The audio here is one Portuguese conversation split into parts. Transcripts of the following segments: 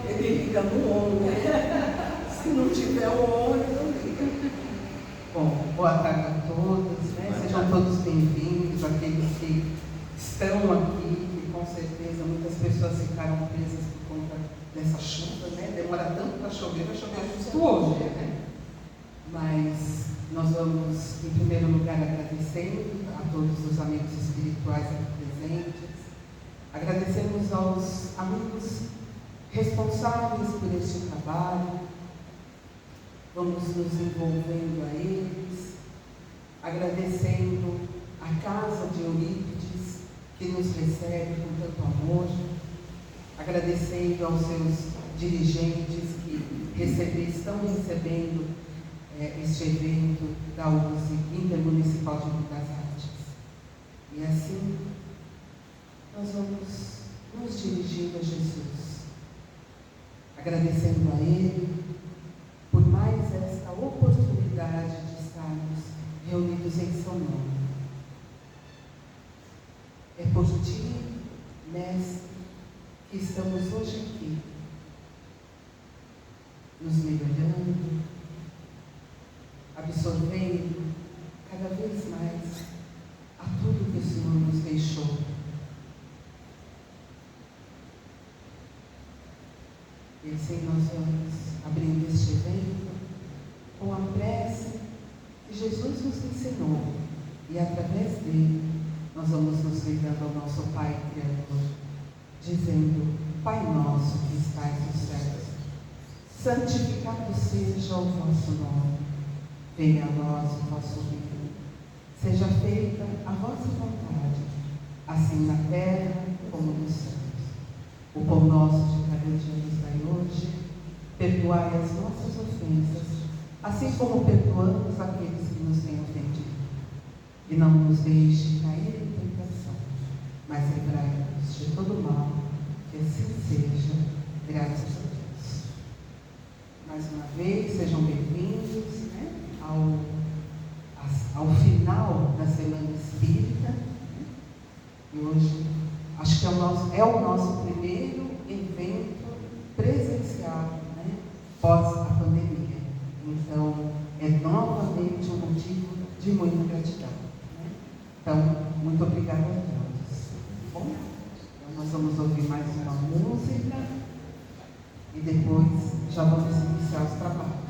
Ele liga no ONU, né? Se não tiver o ONU, não liga. Boa tarde a todos, né? Sejam todos bem-vindos, aqueles que estão aqui, que com certeza muitas pessoas ficaram presas por conta dessa chuva, né? Demora tanto para chover, vai chover justo hoje, né? Mas nós vamos, em primeiro lugar, agradecendo a todos os amigos espirituais aqui presentes, agradecemos aos amigos responsáveis por este trabalho, vamos nos envolvendo a eles, agradecendo a casa de Eurípides, que nos recebe com tanto amor, agradecendo aos seus dirigentes que estão recebendo este evento da USE Intermunicipal de Belas Artes. E assim, nós vamos nos dirigindo a Jesus, agradecendo a Ele por mais esta oportunidade de estarmos reunidos em seu nome. É por ti, Mestre, que estamos hoje aqui, nos melhorando, absorvendo cada vez mais a tudo que o Senhor nos deixou. E assim nós vamos abrindo este evento com a prece que Jesus nos ensinou, e através dele nós vamos nos ligando ao nosso Pai Criador, dizendo: Pai nosso que estais nos céus, santificado seja o vosso nome, venha a nós o vosso reino, seja feita a vossa vontade, assim na terra como nos céus. O pão nosso de cada dia nos dai hoje, perdoai as nossas ofensas, assim como perdoamos aqueles que nos têm ofendido. E não nos deixe cair em tentação, mas livrai-nos de todo mal, que assim seja, graças a Deus. Mais uma vez, sejam bem-vindos, né, ao final da Semana Espírita. E hoje, acho que é o nosso primeiro evento presencial, né, pós a pandemia. Então, é novamente um motivo de muita gratidão. Né? Então, muito obrigada a todos. Bom, então nós vamos ouvir mais uma música e depois já vamos iniciar os trabalhos.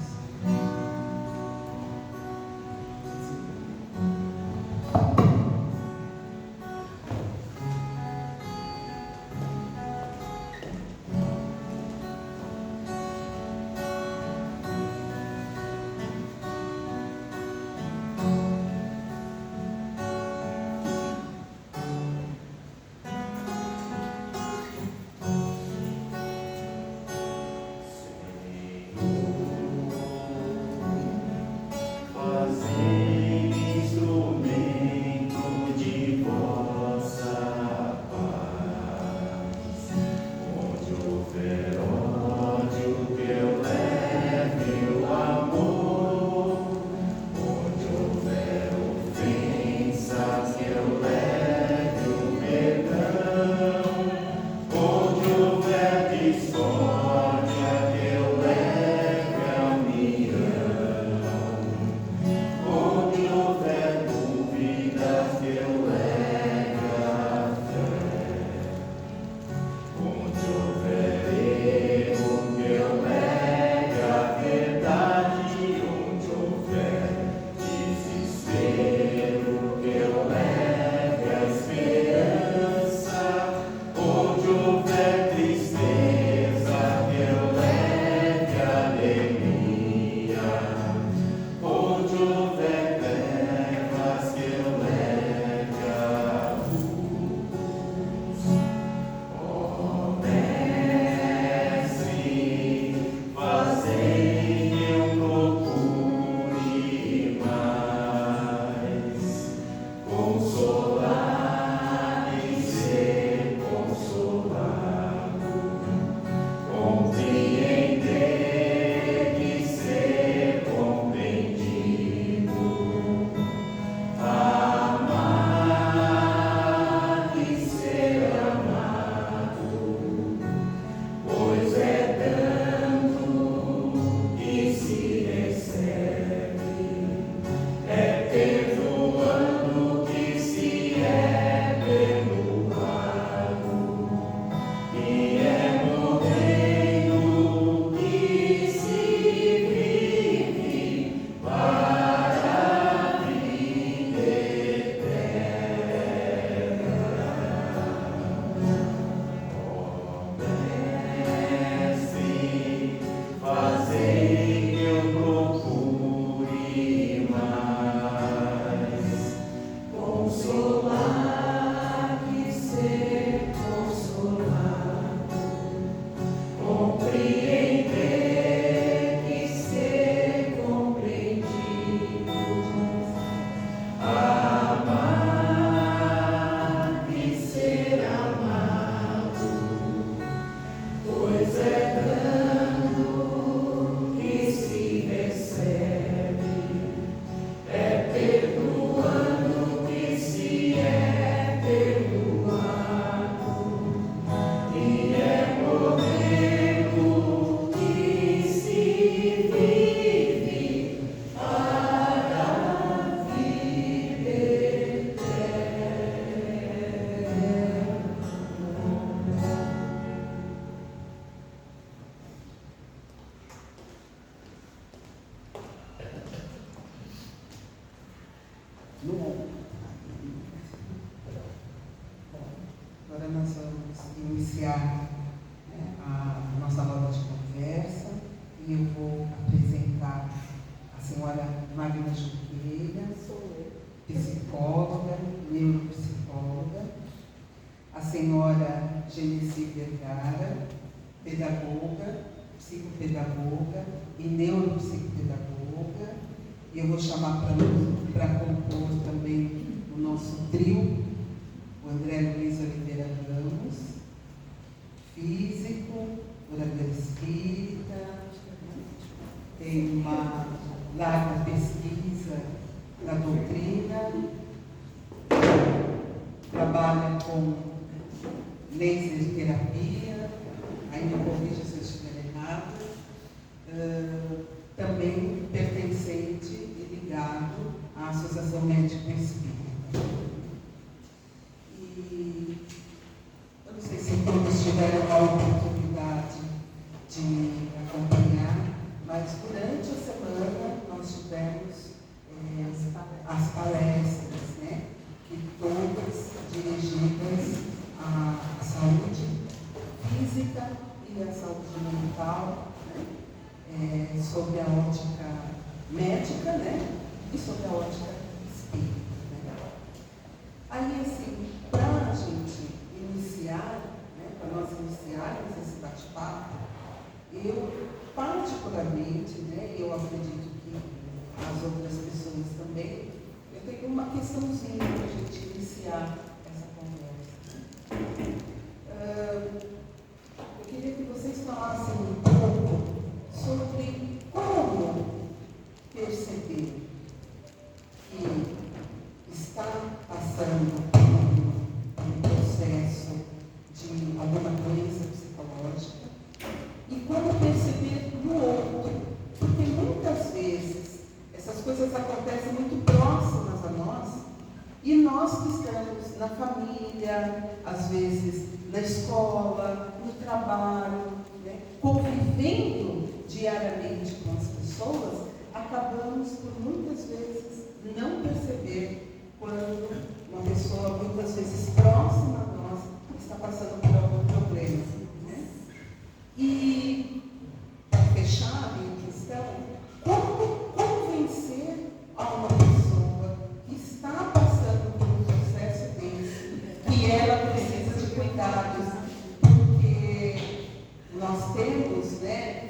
Magna Junqueira, psicóloga, neuropsicóloga, a senhora Genesi Vergara, pedagoga, psicopedagoga e neuropsicopedagoga, e eu vou chamar para compor também o nosso trio, o André Luiz Oliveira Ramos, físico, orador espírita, tem uma larga pesquisa da doutrina, trabalha com laser terapia, aí me corrija se eu estiver errado, também pertencente e ligado à Associação Médica Espírita. E eu não sei se todos tiveram a oportunidade de acompanhar, mas durante a semana nós tivemos as palestras, né, que todas dirigidas à saúde física e à saúde mental, né, sobre a ótica médica, né, e sobre a ótica espírita. Né. Aí, assim, para a gente iniciar, né, para nós iniciarmos esse bate-papo, eu particularmente, né, eu acredito que as outras pessoas também, eu tenho uma questãozinha para a gente iniciar essa conversa. Eu queria que vocês falassem um pouco sobre como perceber que está passando por um processo de alguma doença psicológica e como perceber no outro, porque muitas vezes essas coisas acontecem muito próximas a nós e nós que estamos na família, às vezes na escola, no trabalho, né, convivendo diariamente com as pessoas, acabamos por muitas vezes não perceber quando uma pessoa muitas vezes próxima a nós está passando por algum problema. Né? E, para fechar a minha questão, como convencer a uma pessoa que está passando por um processo desse, que ela precisa de cuidados, porque nós temos, né,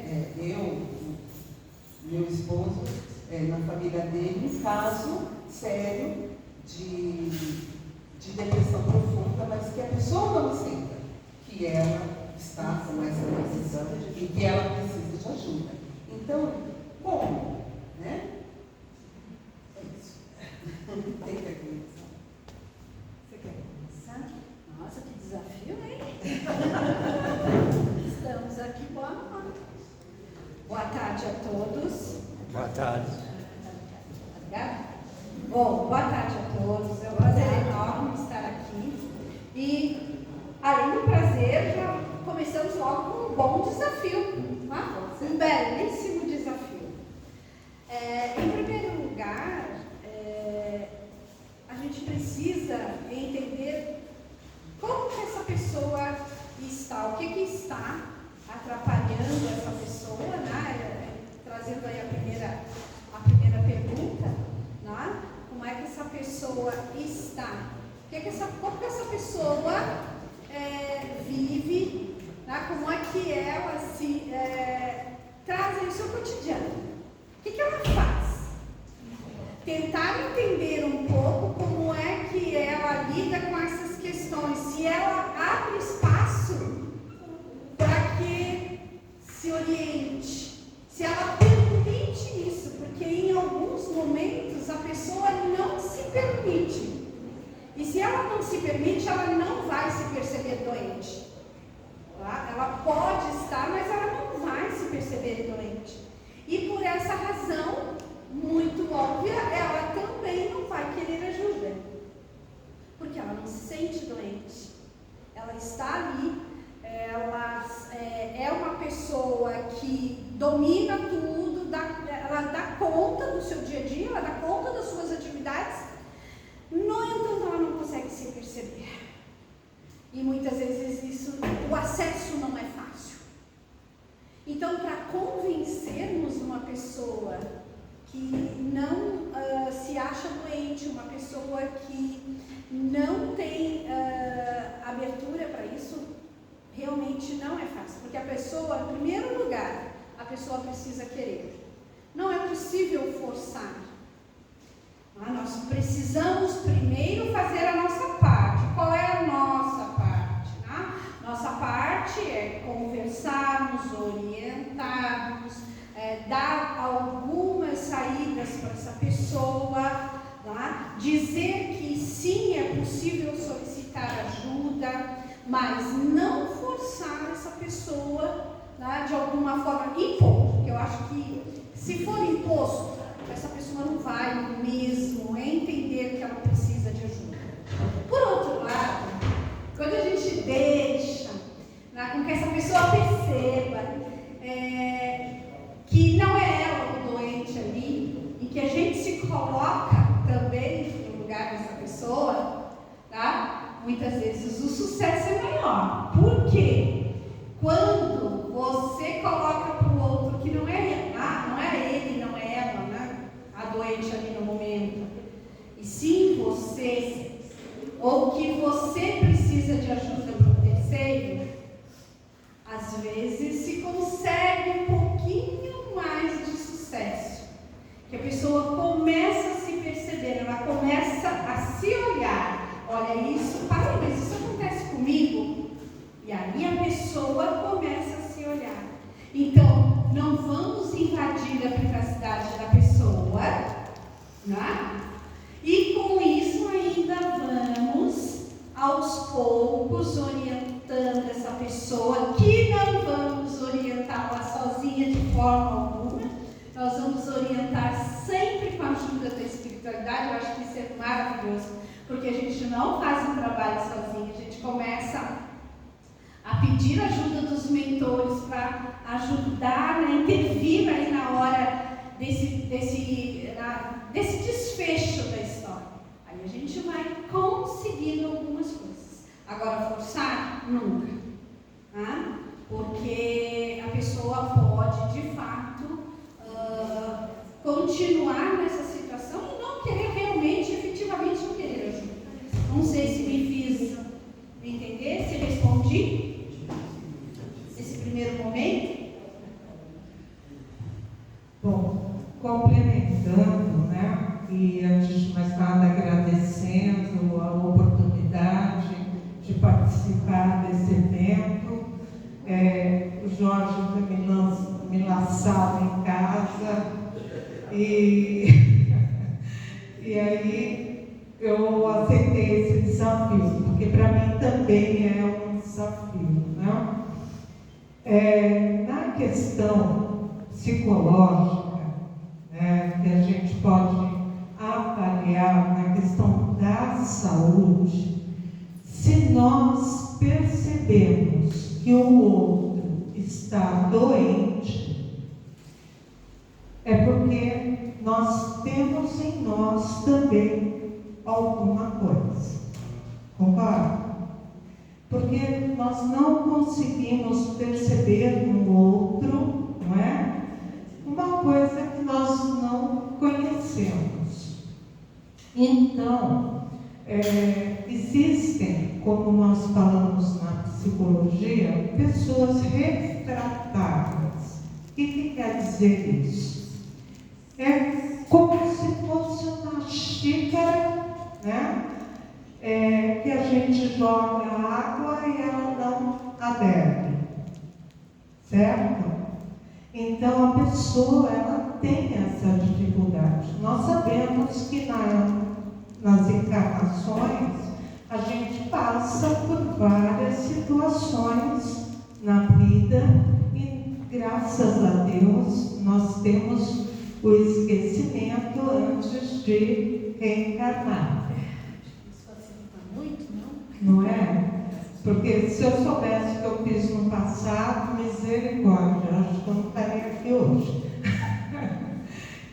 meu esposo, na família dele, um caso sério de depressão profunda, mas que a pessoa não aceita que ela está com essa decisão e que ela precisa de ajuda. Então, como? Né? É isso. Tem que começar. Você quer começar? Nossa, que desafio, hein? Estamos aqui, boa tarde a todos. Boa tarde. Obrigada. Bom, boa tarde a todos. É um prazer enorme estar aqui. E, além do prazer, já começamos logo com um bom desafio. Um belíssimo desafio. Em primeiro lugar, a gente precisa entender como que essa pessoa está, o que está atrapalhando essa pessoa, né? Trazendo aí a primeira pergunta, né? Como é que essa pessoa está? Como que essa pessoa vive, né? Como é que ela se traz no seu cotidiano? O que ela faz? Tentar entender um pouco como é que ela lida com essas questões, se ela abre espaço para que se oriente, se ela permite isso, porque em alguns momentos a pessoa não se permite. E se ela não se permite, ela não vai se perceber doente. Tá? Ela pode estar, mas ela não vai se perceber doente. E por essa razão, muito óbvia, ela também não vai querer ajuda. Porque ela não se sente doente. Ela está ali, ela é uma pessoa que domina tudo, ela dá conta do seu dia a dia, ela dá conta das suas atividades, no entanto ela não consegue se perceber. E muitas vezes o acesso não é fácil. Então, para convencer se acha doente, uma pessoa que não tem abertura para isso, realmente não é fácil. Porque a pessoa, em primeiro lugar, a pessoa precisa querer. Não é possível forçar. Nós precisamos primeiro fazer a nossa parte. Qual é a nossa parte? Nossa parte é conversarmos, orientarmos, dar algumas saídas para essa pessoa, dizer que sim, é possível solicitar ajuda, mas não forçar essa pessoa, de alguma forma, impor. Porque eu acho que se for imposto, essa pessoa não vai mesmo entender que ela precisa de ajuda. Por outro lado, quando a gente deixa com que essa pessoa perceba que não é ela o doente ali, e que a gente se coloca também no lugar dessa pessoa, muitas vezes o sucesso é maior. Por quê? Quando você coloca para o outro que não é ele, não é ela, a doente ali no momento, e sim você, ou que você precisa de ajuda para o terceiro, às vezes se consegue um pouquinho mais de sucesso. Que a pessoa começa a se perceber, ela começa a se olhar. Olha isso, mas isso acontece comigo? E aí a pessoa começa a se olhar. Então, não vamos invadir a privacidade da pessoa, E com isso ainda vamos, aos poucos, orientando essa pessoa, que não vamos orientá-la sozinha de forma alguma. Nós vamos orientar sempre com a ajuda da espiritualidade. Eu acho que isso é maravilhoso, porque a gente não faz um trabalho sozinho, a gente começa a pedir ajuda dos mentores para ajudar, intervir aí na hora desse desfecho da história. Aí a gente vai conseguindo algumas coisas. Agora, forçar? Nunca. Porque a pessoa pode, de fato, continuar nessa situação e não querer realmente, efetivamente não querer ajuda. Não sei se me fiz entender, se respondi esse primeiro momento. Bom, complementando, e antes de mais nada agradecendo a oportunidade de participar desse evento. O Jorge me laçava em casa e aí eu aceitei esse desafio, porque para mim também é um desafio, Na questão psicológica, que a gente pode avaliar na questão da saúde, se nós percebemos que o outro está doente, é porque nós temos em nós também alguma coisa. Concorda? Porque nós não conseguimos perceber no outro, uma coisa que nós não conhecemos. Então, existem, como nós falamos na psicologia, pessoas refratárias. O que quer dizer isso? É como se fosse uma xícara, que a gente joga água e ela não adere, certo? Então a pessoa, ela tem essa dificuldade. Nós sabemos que nas encarnações a gente passa por várias situações na vida e graças a Deus nós temos o esquecimento antes de reencarnar. Não é? Porque se eu soubesse o que eu fiz no passado, misericórdia, acho que eu não estaria aqui hoje.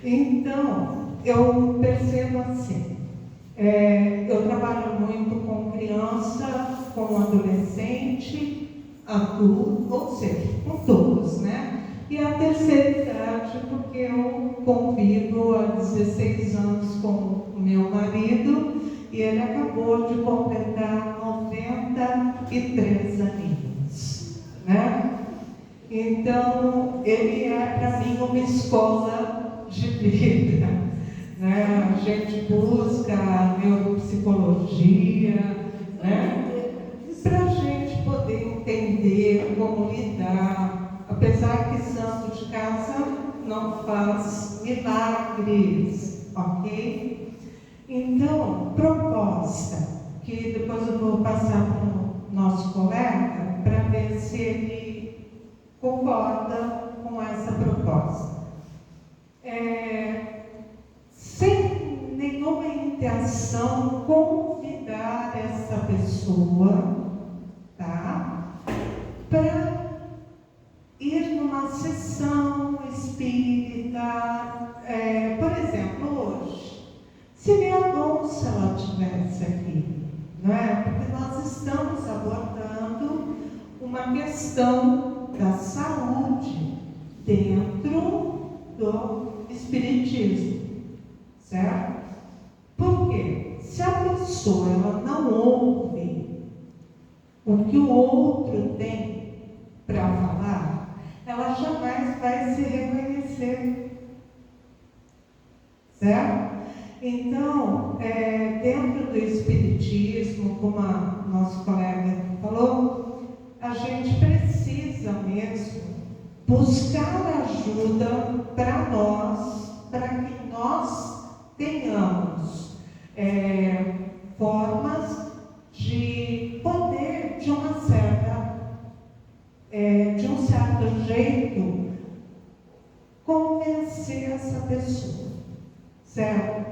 Então, eu percebo assim, eu trabalho muito com criança, com adolescente, adulto, ou seja, com todos, E a terceira idade, porque eu convivo há 16 anos com e ele acabou de completar 93 aninhos, né? Então, ele é para mim uma escola de vida, né? A gente busca a neuropsicologia, né? Para a gente poder entender como lidar, apesar que santo de casa não faz milagres, ok? Então, proposta, que depois eu vou passar para o nosso colega para ver se ele concorda com essa proposta. Sem nenhuma intenção, convidar essa pessoa, tá? Para ir numa sessão espírita, por exemplo, hoje. Seria bom se ela estivesse aqui, não é? Porque nós estamos abordando uma questão da saúde dentro do espiritismo, certo? Por quê? Se a pessoa ela não ouve o que o outro tem para falar, ela jamais vai se reconhecer, certo? Então, dentro do espiritismo, como a nosso colega falou, a gente precisa mesmo buscar ajuda para nós, para que nós tenhamos formas de poder, de um certo jeito, convencer essa pessoa, certo?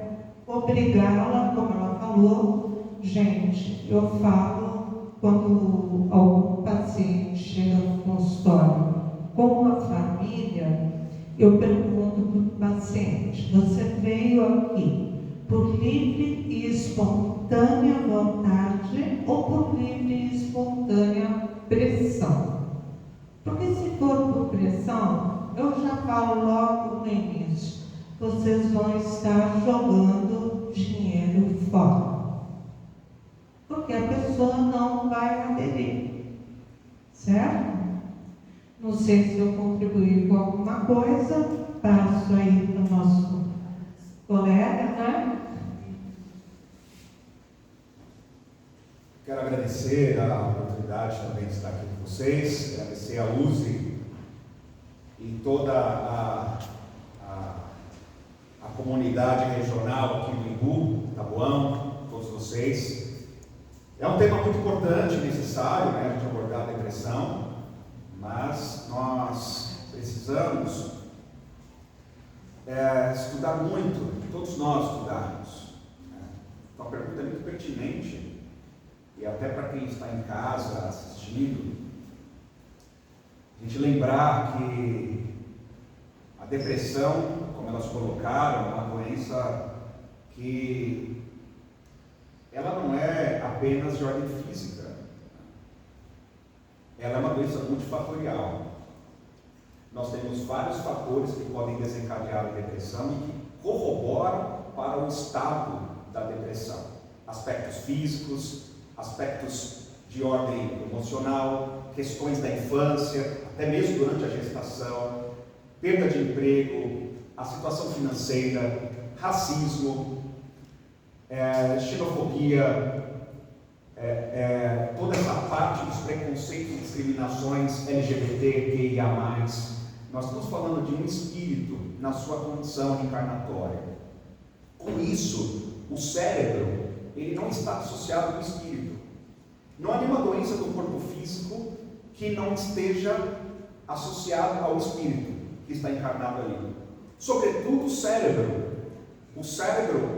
Obrigá-la, como ela falou. Gente, eu falo quando algum paciente chega no consultório com uma família, eu pergunto para o paciente: você veio aqui por livre e espontânea vontade ou por livre e espontânea pressão? Porque se for por pressão, eu já falo logo no início, vocês vão estar jogando dinheiro fora. Porque a pessoa não vai aderir, certo? Não sei se eu contribuí com alguma coisa, passo aí para o nosso colega, né? Quero agradecer a oportunidade também de estar aqui com vocês, agradecer a Uzi e toda a comunidade regional aqui do Imbu, Taboão, todos vocês. É um tema muito importante, necessário, né, a gente abordar a depressão, mas nós precisamos estudar muito, todos nós estudarmos. Então, a pergunta é muito pertinente, e até para quem está em casa assistindo, a gente lembrar que a depressão, como elas colocaram, é uma doença que ela não é apenas de ordem física, ela é uma doença multifatorial. Nós temos vários fatores que podem desencadear a depressão e que corroboram para o estado da depressão. Aspectos físicos, aspectos de ordem emocional, questões da infância, até mesmo durante a gestação, perda de emprego, a situação financeira, racismo, xenofobia, toda essa parte dos preconceitos e discriminações LGBTQIA+. Nós estamos falando de um espírito na sua condição encarnatória. Com isso, o cérebro, ele não está associado ao espírito. Não há nenhuma doença do corpo físico que não esteja associada ao espírito que está encarnado ali. Sobretudo o cérebro,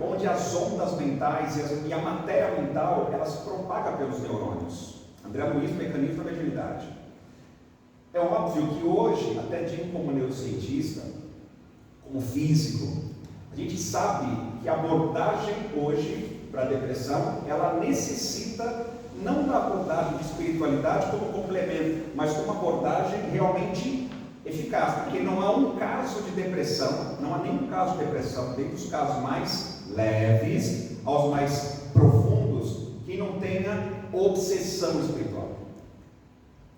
onde as ondas mentais e a matéria mental, ela se propaga pelos neurônios. André Luiz, mecanismo da mediunidade. É óbvio que hoje, até digo como neurocientista, como físico, a gente sabe que a abordagem hoje para a depressão, ela necessita não da abordagem de espiritualidade como complemento, mas como abordagem realmente eficaz, porque não há um caso de depressão, não há nenhum caso de depressão, desde os casos mais leves aos mais profundos, que não tenha obsessão espiritual.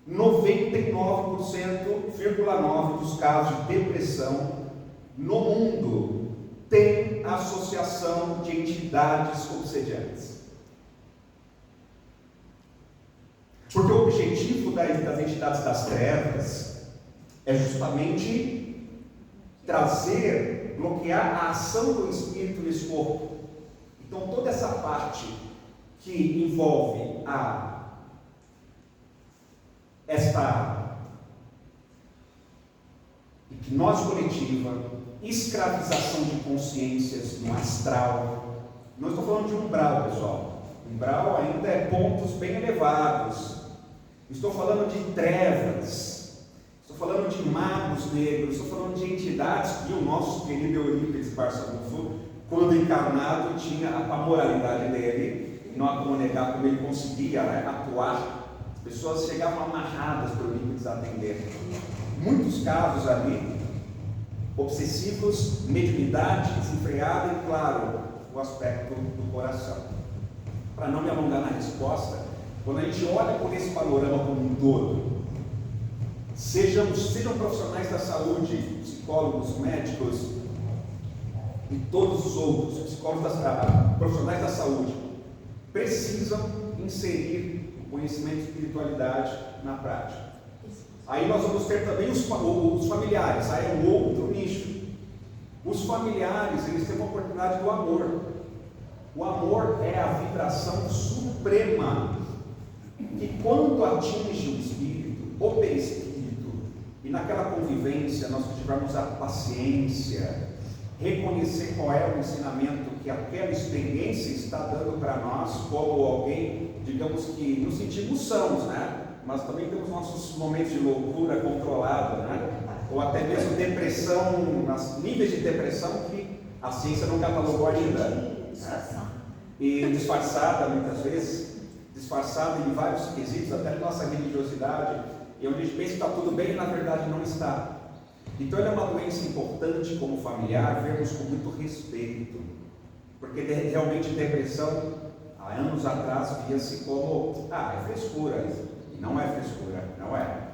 99,9% dos casos de depressão no mundo tem associação de entidades obsediantes. Porque o objetivo das entidades das trevas é justamente trazer, bloquear a ação do espírito nesse corpo. Então toda essa parte que envolve esta hipnose coletiva, escravização de consciências no astral. Não estou falando de umbral, pessoal. Umbral ainda é pontos bem elevados. Estou falando de trevas. Estou falando de magos negros. Estou falando de entidades que o nosso querido Eurípides Barçanufo, quando encarnado, tinha a moralidade dele. E não há como negar como ele conseguia atuar. As pessoas chegavam amarradas para o Eurípides atender. Muitos casos ali, obsessivos, mediunidade desenfreada e, claro, o aspecto do coração. Para não me alongar na resposta, quando a gente olha por esse panorama como um todo, sejam profissionais da saúde, psicólogos, médicos e todos os outros, profissionais da saúde, precisam inserir o conhecimento de espiritualidade na prática. Aí nós vamos ter também os familiares, aí é um outro nicho. Os familiares, eles têm uma oportunidade do amor. O amor é a vibração suprema, que quando atinge o espírito, o perispírito, e naquela convivência nós tivermos a paciência, reconhecer qual é o ensinamento que aquela experiência está dando para nós, como alguém, digamos que nos sentimos sãos, né? Mas também temos nossos momentos de loucura controlada, né? Ou até mesmo depressão, níveis de depressão que a ciência não catalogou ainda, né? E disfarçada muitas vezes, disfarçada em vários quesitos, até nossa religiosidade, e onde a gente pensa que está tudo bem e na verdade não está. Então ela é uma doença importante como familiar, vermos com muito respeito, porque realmente depressão, há anos atrás, via-se como, é frescura isso. Não é frescura, não é.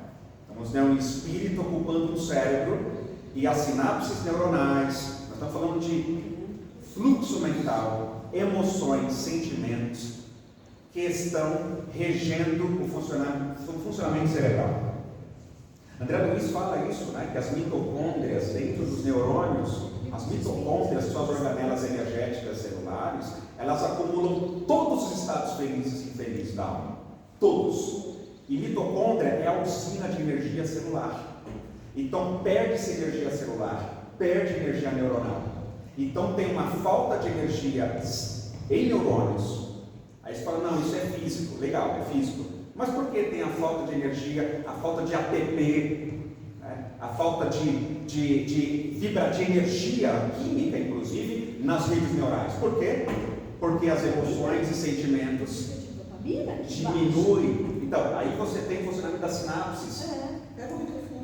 Estamos vendo um espírito ocupando o cérebro e as sinapses neuronais. Nós estamos falando de fluxo mental, emoções, sentimentos que estão regendo o funcionamento cerebral. André Luiz fala isso, né? Que as mitocôndrias dentro dos neurônios, as mitocôndrias são as organelas energéticas celulares, elas acumulam todos os estados felizes e infelizes da alma. Todos. E mitocôndria é a usina de energia celular. Então perde-se energia celular, perde energia neuronal. Então tem uma falta de energia em neurônios. Aí você fala, não, isso é físico, legal, é físico. Mas por que tem a falta de energia, a falta de ATP, né? A falta de energia química, inclusive, nas redes neurais? Por quê? Porque as emoções e sentimentos diminuem. Então, aí você tem funcionamento das sinapses,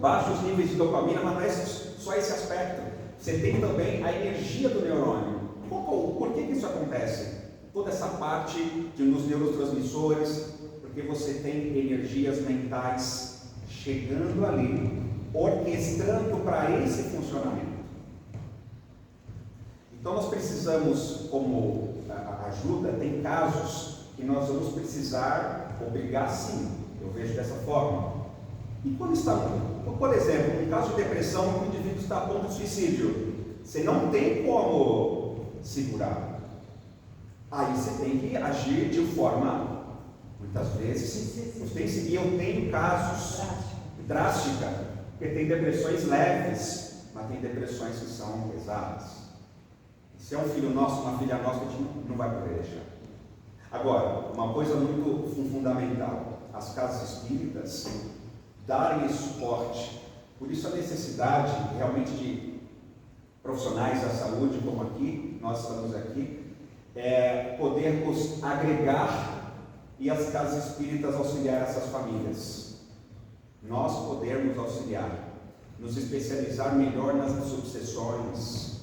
baixos níveis de dopamina, mas não é só esse aspecto. Você tem também a energia do neurônio. Por que isso acontece? Toda essa parte dos neurotransmissores, porque você tem energias mentais chegando ali, orquestrando para esse funcionamento. Então nós precisamos, como ajuda, tem casos que nós vamos precisar obrigar sim, eu vejo dessa forma. E quando está, por exemplo, em caso de depressão, o indivíduo está a ponto de suicídio, você não tem como segurar. Aí você tem que agir de forma, muitas vezes, e eu tenho casos drásticos, porque tem depressões leves, mas tem depressões que são pesadas. Se é um filho nosso, uma filha nossa, a gente não vai poder deixar. Agora, uma coisa muito fundamental, as casas espíritas darem esse suporte. Por isso a necessidade realmente de profissionais da saúde, como aqui, nós estamos aqui, podermos agregar e as casas espíritas auxiliar essas famílias. Nós podermos auxiliar, nos especializar melhor nas obsessões,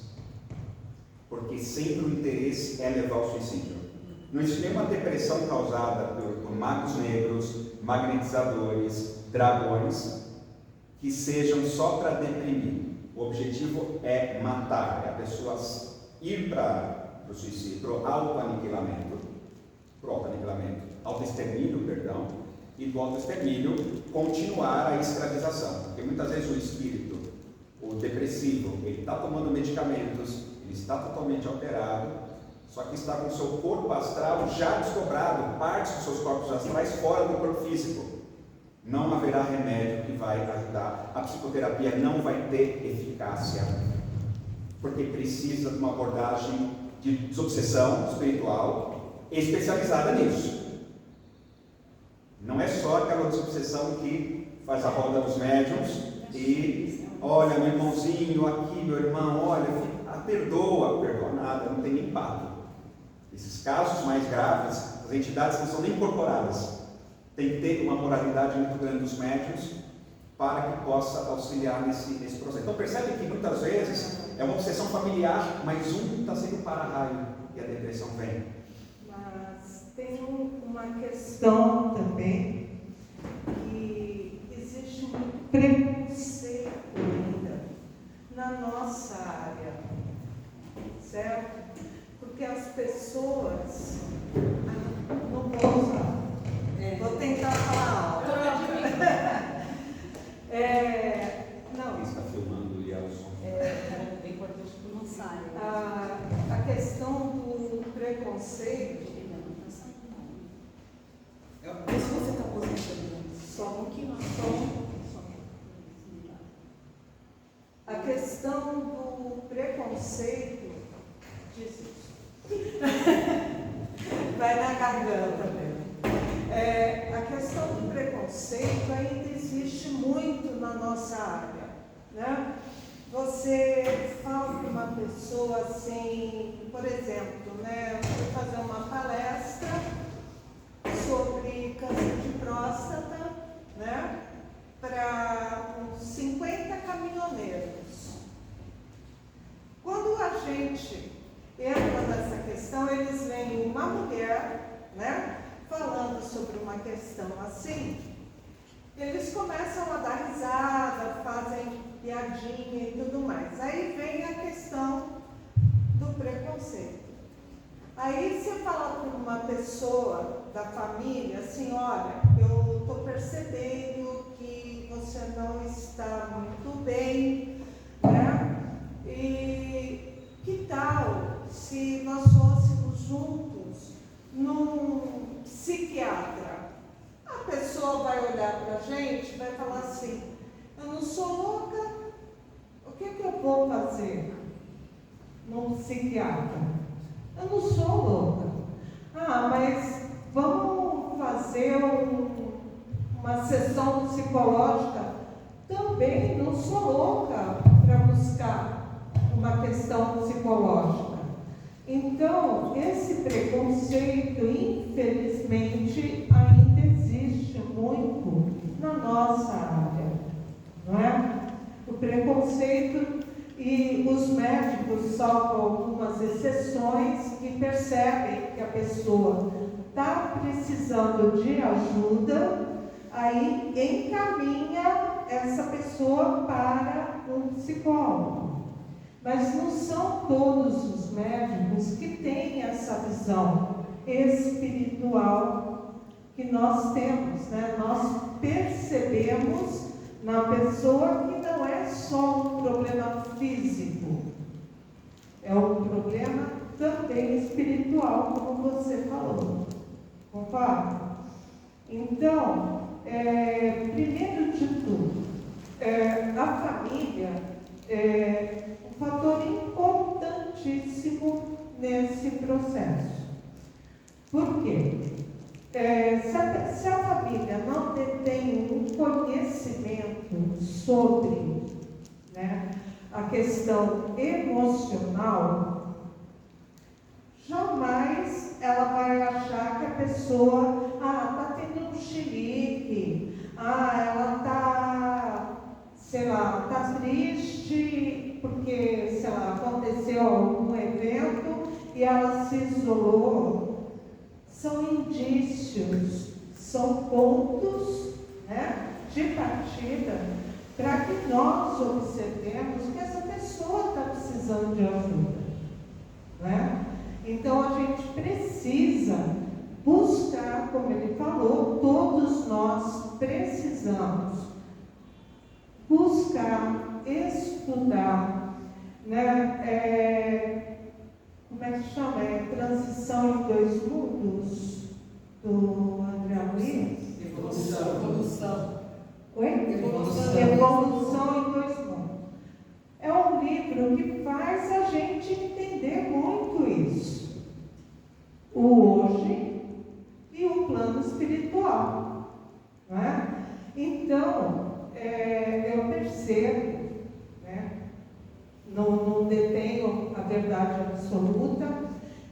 porque sempre o interesse é levar ao suicídio. Não existe nenhuma depressão causada por magos negros, magnetizadores, dragões, que sejam só para deprimir. O objetivo é matar, é a pessoa ir para o suicídio, para o autoaniquilamento, autoextermínio, perdão, e do autoextermínio continuar a escravização. Porque muitas vezes o espírito, o depressivo, ele está tomando medicamentos, ele está totalmente alterado, só que está com o seu corpo astral já desdobrado, partes dos seus corpos astrais fora do corpo físico. Não haverá remédio que vai ajudar, a psicoterapia não vai ter eficácia, porque precisa de uma abordagem de desobsessão espiritual especializada nisso. Não é só aquela desobsessão que faz a roda dos médiuns e olha, meu irmãozinho aqui, meu irmão, olha, perdoa nada, não tem nem papo. Esses casos mais graves, as entidades não são nem incorporadas. Tem que ter uma moralidade muito grande dos médiuns para que possa auxiliar nesse processo. Então percebe que muitas vezes é uma obsessão familiar, mas um está sendo para-raio e a depressão vem. Mas tem uma questão também que existe muito preconceito ainda na nossa área, certo? Porque as pessoas não vou usar. Vou tentar falar alto. Não. Está filmando e o som. É importante que não saia. A questão do preconceito. Vê se você está posicionando. Só um pouquinho. A questão do preconceito. Diz isso. Vai na garganta mesmo. A questão do preconceito ainda existe muito na nossa área, né? Você fala para uma pessoa assim, por exemplo, né? Eu vou fazer uma palestra sobre câncer de próstata, né? Para uns 50 caminhoneiros. Quando a gente entra nessa questão, eles veem uma mulher, né? Falando sobre uma questão assim, eles começam a dar risada, fazem piadinha e tudo mais. Aí vem a questão do preconceito. Aí você fala para uma pessoa da família assim, olha, eu estou percebendo que você não está muito bem, né? E que tal se nós fôssemos juntos num psiquiatra? A pessoa vai olhar para a gente, vai falar assim, eu não sou louca, o que eu vou fazer num psiquiatra? Eu não sou louca. Mas vamos fazer uma sessão psicológica? Também não sou louca para buscar uma questão psicológica. Então, esse preconceito, infelizmente, ainda existe muito na nossa área, não é? O preconceito, e os médicos, salvo algumas exceções, que percebem que a pessoa está precisando de ajuda, aí encaminha essa pessoa para um psicólogo. Mas não são todos os médicos que têm essa visão espiritual que nós temos, né? Nós percebemos na pessoa que não é só um problema físico, é um problema também espiritual, como você falou. Concorda? Então, primeiro de tudo, a família é um fator importantíssimo nesse processo. Por quê? Se a família não detém um conhecimento sobre, né, a questão emocional, jamais ela vai achar que a pessoa está tendo um chilique, ela está, sei lá, está triste porque, sei lá, aconteceu algum evento e ela se isolou. são indícios, são pontos, né, de partida para que nós observemos que essa pessoa está precisando de ajuda, né? Então a gente precisa buscar, como ele falou, todos nós precisamos buscar, estudar, né? Como é que chama? Transição em dois mundos, do André Luiz? Evolução. Oi? Evolução. Evolução em dois mundos. É um livro que faz a gente entender muito isso. O hoje e o plano espiritual. Não é? Então, eu percebo, né, não detenho a verdade absoluta,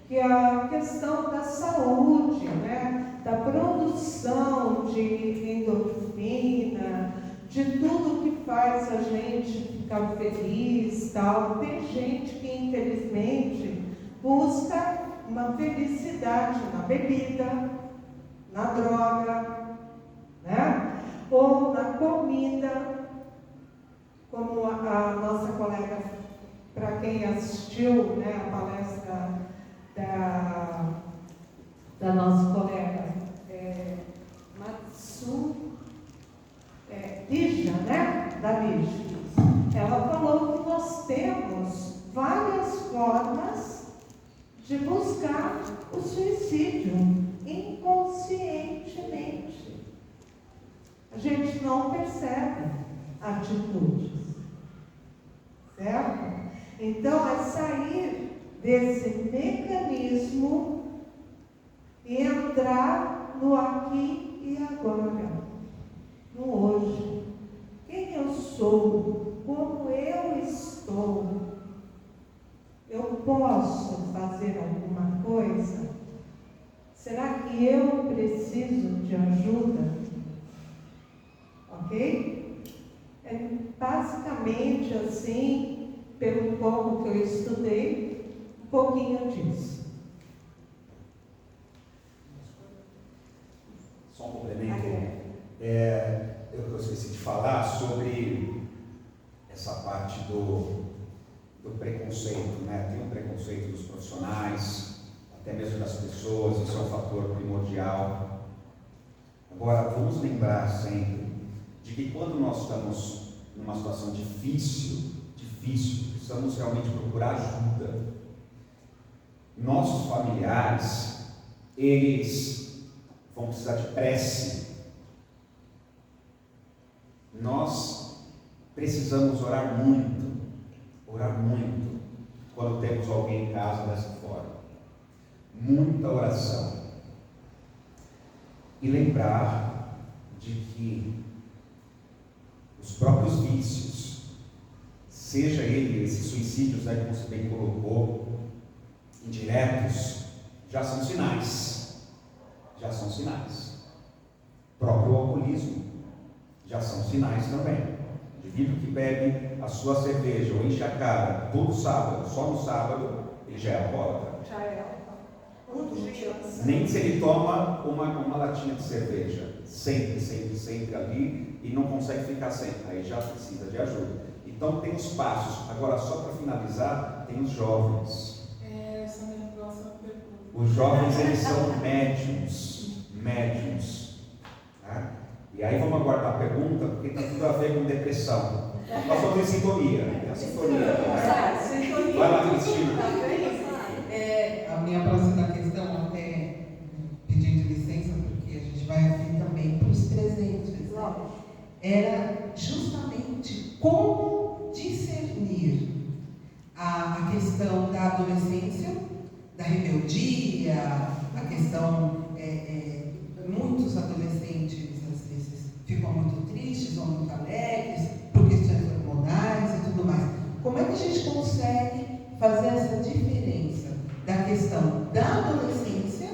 que a questão da saúde, né, da produção de endorfina, de tudo que faz a gente ficar feliz, tal. Tem gente que, infelizmente, busca uma felicidade na bebida, na droga, né, ou na comida, como a nossa colega, para quem assistiu, né, a palestra da nossa colega Matsu Lígia, né? Da Lígia. Ela falou que nós temos várias formas de buscar o suicídio inconscientemente. A gente não percebe atitudes, certo? Então, é sair desse mecanismo e entrar no aqui e agora, no hoje. Quem eu sou, como eu estou, eu posso fazer alguma coisa? Será que eu preciso de ajuda? Ok? É basicamente assim, pelo pouco que eu estudei, um pouquinho disso. Só um complemento. Eu esqueci de falar sobre essa parte do preconceito, né? Tem um preconceito dos profissionais, até mesmo das pessoas, isso é um fator primordial. Agora, vamos lembrar sempre de que quando nós estamos numa situação difícil, precisamos realmente procurar ajuda. Nossos familiares, eles vão precisar de prece. Nós precisamos orar muito quando temos alguém em casa dessa forma. Muita oração. E lembrar de que os próprios vícios, seja ele esses suicídios, né, como você bem colocou, indiretos, já são sinais. O próprio alcoolismo já são sinais também. O indivíduo que bebe a sua cerveja ou enche a cara todo sábado, só no sábado, ele já é alcoólatra. Já é. Nem se ele toma uma latinha de cerveja, sempre ali, e não consegue ficar sem, aí já precisa de ajuda. Então tem os passos. Agora, só para finalizar, tem os jovens. Essa é a minha próxima pergunta. Os jovens, eles são médiums. Tá? E aí vamos aguardar a pergunta, porque tem tudo a ver com depressão. Nós vamos em sintonia. É a sintonia. Vai lá, Cristina. A minha próxima questão, até pedindo licença, porque a gente vai abrir também para os presentes, né? Era justamente como discernir a questão da adolescência, da rebeldia, a questão, muitos adolescentes às vezes ficam muito tristes ou muito alegres por questões hormonais e tudo mais. Como é que a gente consegue fazer essa diferença da questão da adolescência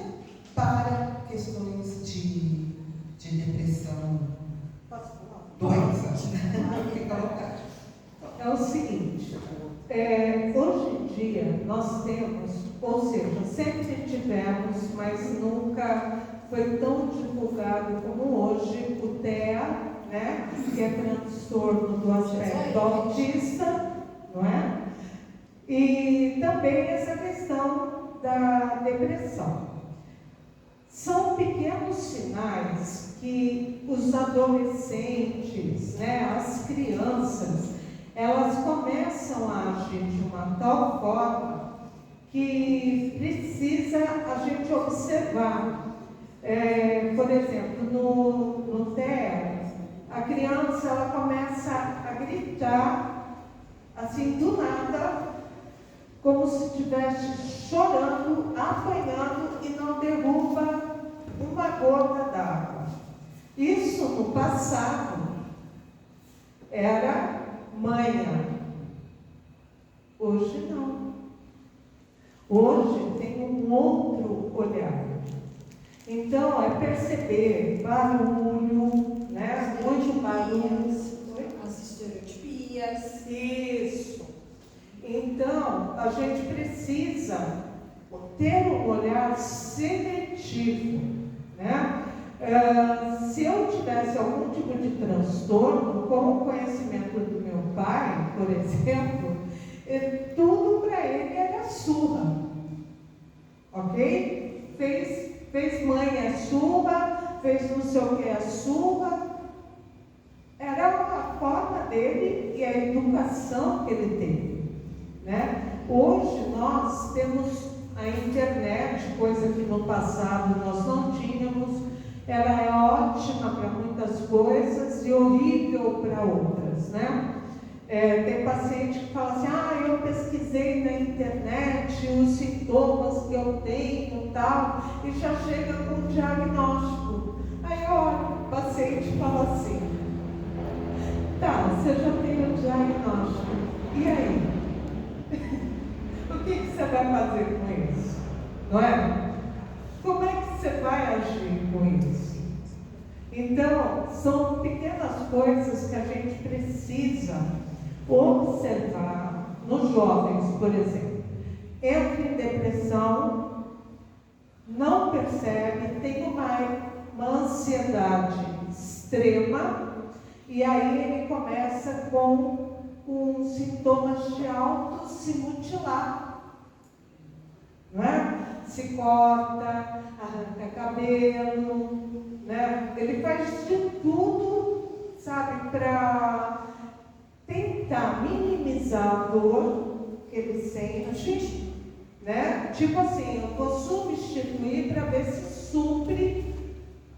para questões de depressão, doença? Fica à vontade. É o seguinte, hoje em dia nós temos, ou seja, sempre tivemos, mas nunca foi tão divulgado como hoje, o TEA, né, que é transtorno do aspecto autista, não é? E também essa questão da depressão. São pequenos sinais que os adolescentes, né, as crianças, elas começam a agir de uma tal forma que precisa a gente observar. Por exemplo, no TEA, a criança ela começa a gritar, assim, do nada, como se estivesse chorando, apanhando e não derruba uma gota d'água. Isso no passado era manha. Hoje não. Hoje tem um outro olhar. Então, é perceber barulho, né? Muito barulho. As estereotipias. Isso. Então, a gente precisa ter um olhar seletivo, né? Se eu tivesse algum tipo de transtorno, com o conhecimento do meu pai, por exemplo, tudo para ele era surra, ok? Fez mãe é surra, fez não sei o que é surra. Era a forma dele e a educação que ele teve, né? Hoje nós temos a internet, coisa que no passado nós não tínhamos. Ela é ótima para muitas coisas e horrível para outras, né? Tem paciente que fala assim, eu pesquisei na internet os sintomas que eu tenho e tal, e já chega com um diagnóstico. Aí olha, o paciente fala assim, tá, você já tem o diagnóstico, e aí? O que você vai fazer com isso? Não é? Como é que você vai agir com isso? Então, são pequenas coisas que a gente precisa observar nos jovens, por exemplo. Entra em depressão, não percebe, tem uma ansiedade extrema, e aí ele começa com sintomas de auto se mutilar, não é? Se corta, arranca cabelo, né? Ele faz de tudo, sabe, para tentar minimizar a dor que ele sente, né? Tipo assim, eu vou substituir para ver se supre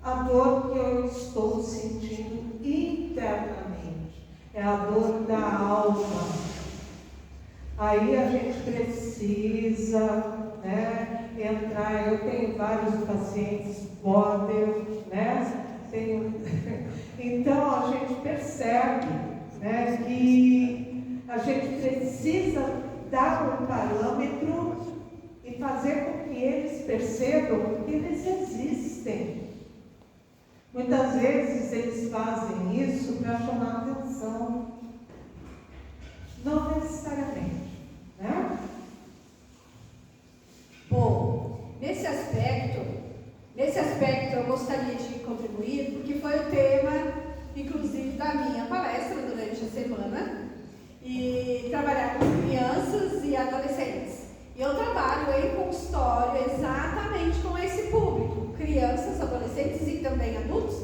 a dor que eu estou sentindo internamente. É a dor da alma. Aí a gente precisa, né, entrar. Eu tenho vários pacientes border, né? Então a gente percebe, né, que a gente precisa dar um parâmetro e fazer com que eles percebam que eles existem. Muitas vezes eles fazem isso para chamar atenção, não necessariamente, né? Bom, nesse aspecto eu gostaria de contribuir, porque foi o tema, inclusive, da minha palestra durante a semana, e trabalhar com crianças e adolescentes. E eu trabalho em consultório exatamente com esse público, crianças, adolescentes e também adultos,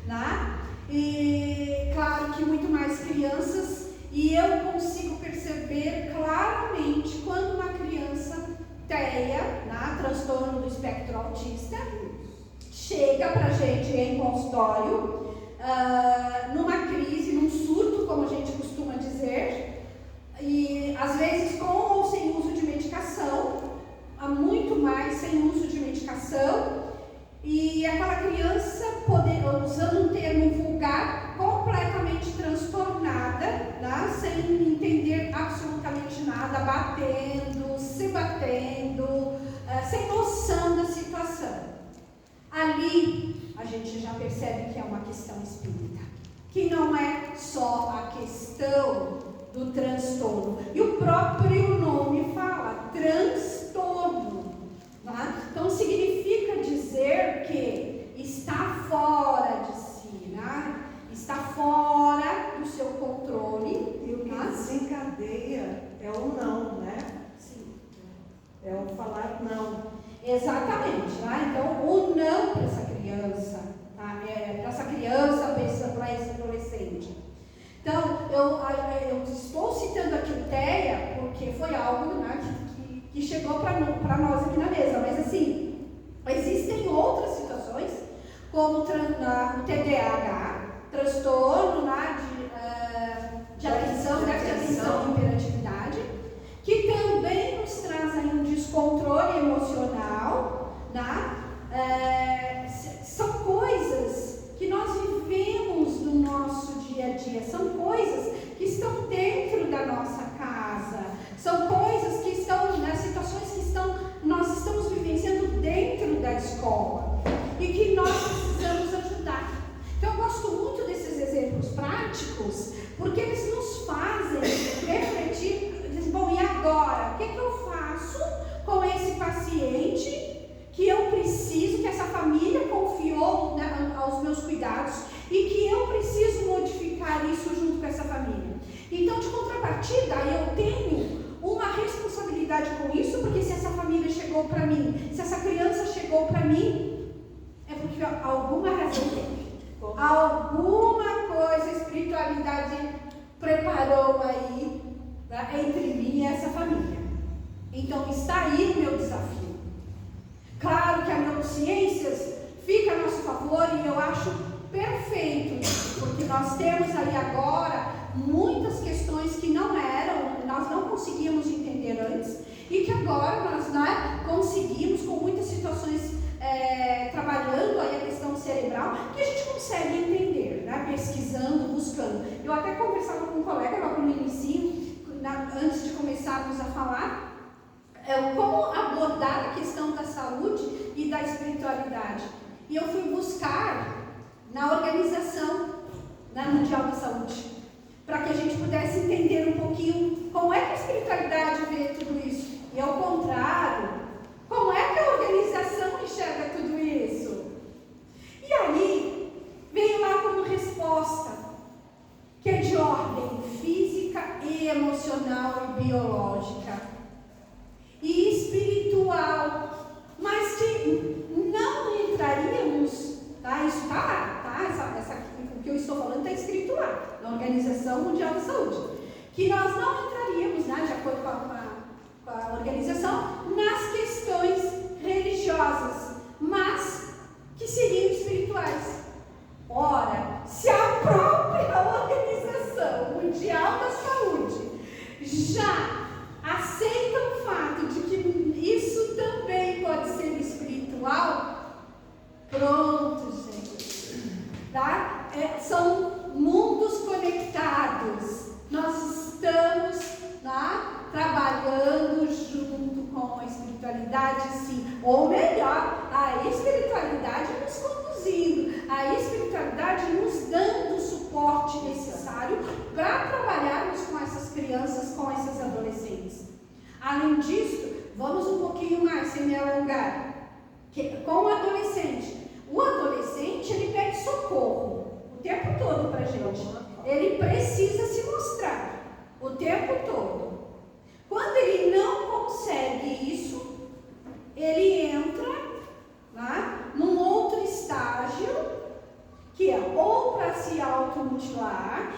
né? E claro que muito mais crianças, e eu consigo perceber claramente quando uma criança TEA, né, transtorno do espectro autista, chega pra gente em consultório, numa crise, num surto, como a gente costuma dizer, e às vezes com ou sem uso de medicação, há muito mais sem uso de medicação, e aquela criança, usando um termo vulgar, completamente transtornada, né, sem entender absolutamente nada, se batendo, sem noção da situação. Ali a gente já percebe que é uma questão espírita, que não é só a questão do transtorno. E o próprio nome fala, transtorno. Tá? Então significa dizer que está fora de si, né? Está fora do seu controle. E o que desencadeia é o não, né? Sim. É o falar não. Exatamente, né? Então o não para essa criança, tá? Para essa criança, para esse adolescente. Então eu estou citando aqui o TEA porque foi algo, né, que chegou para nós aqui na mesa, mas assim, existem outras situações, como o TDAH, transtorno, né, de atenção, déficit de atenção e hiperatividade, que também nos traz aí um descontrole emocional, né? São coisas que nós vivemos no nosso dia a dia, são coisas que estão dentro da nossa casa, são coisas que estão, né, situações que nós estamos vivenciando dentro da escola e que nós precisamos ajudar. Então eu gosto muito desses exemplos práticos, porque eles nos fazem refletir, dizem, bom, e agora? O que eu faço com esse paciente que eu preciso, que essa família confiou, né, aos meus cuidados e que eu preciso modificar isso junto com essa família? Então, de contrapartida, eu tenho uma responsabilidade com isso, porque se essa família chegou para mim, se essa criança chegou para mim, é porque alguma razão teve. Alguma coisa a espiritualidade preparou aí, né, entre mim e essa família. Então está aí o meu desafio. Claro que a neurociências fica a nosso favor e eu acho perfeito, porque nós temos aí agora muitas questões que nós não conseguíamos entender antes e que agora nós, né, conseguimos com muitas situações trabalhando aí a questão cerebral, que a gente consegue entender, né? Pesquisando, buscando. Eu até conversava com um colega logo no início, antes de começarmos a falar, como abordar a questão da saúde e da espiritualidade. E eu fui buscar na Organização Mundial da Saúde, para que a gente pudesse entender um pouquinho como é que a espiritualidade vê tudo isso. E ao contrário, como é que a organização enxerga tudo isso? E aí, veio lá como resposta, que é de ordem física e emocional e biológica, e espiritual, mas que não entraríamos, tá? Isso está lá, tá? O que eu estou falando está escrito lá, na Organização Mundial da Saúde, que nós não entraríamos, né, de acordo com a organização, nas questões religiosas, mas que seriam espirituais. Ora, se a própria Organização Mundial da Saúde já aceita o fato de que isso também pode ser espiritual, pronto, gente, tá? São mundos conectados. Nós estamos, tá, trabalhando junto com a espiritualidade, sim. Ou melhor, a espiritualidade nos conduzindo, a espiritualidade nos dando o suporte necessário para trabalharmos com essas crianças, com esses adolescentes. Além disso, vamos um pouquinho mais, sem me alongar, com o adolescente. O adolescente, ele pede socorro o tempo todo para a gente. Ele precisa se mostrar o tempo todo. Quando ele não consegue isso, ele entra, né, num outro estágio, que é ou para se automutilar,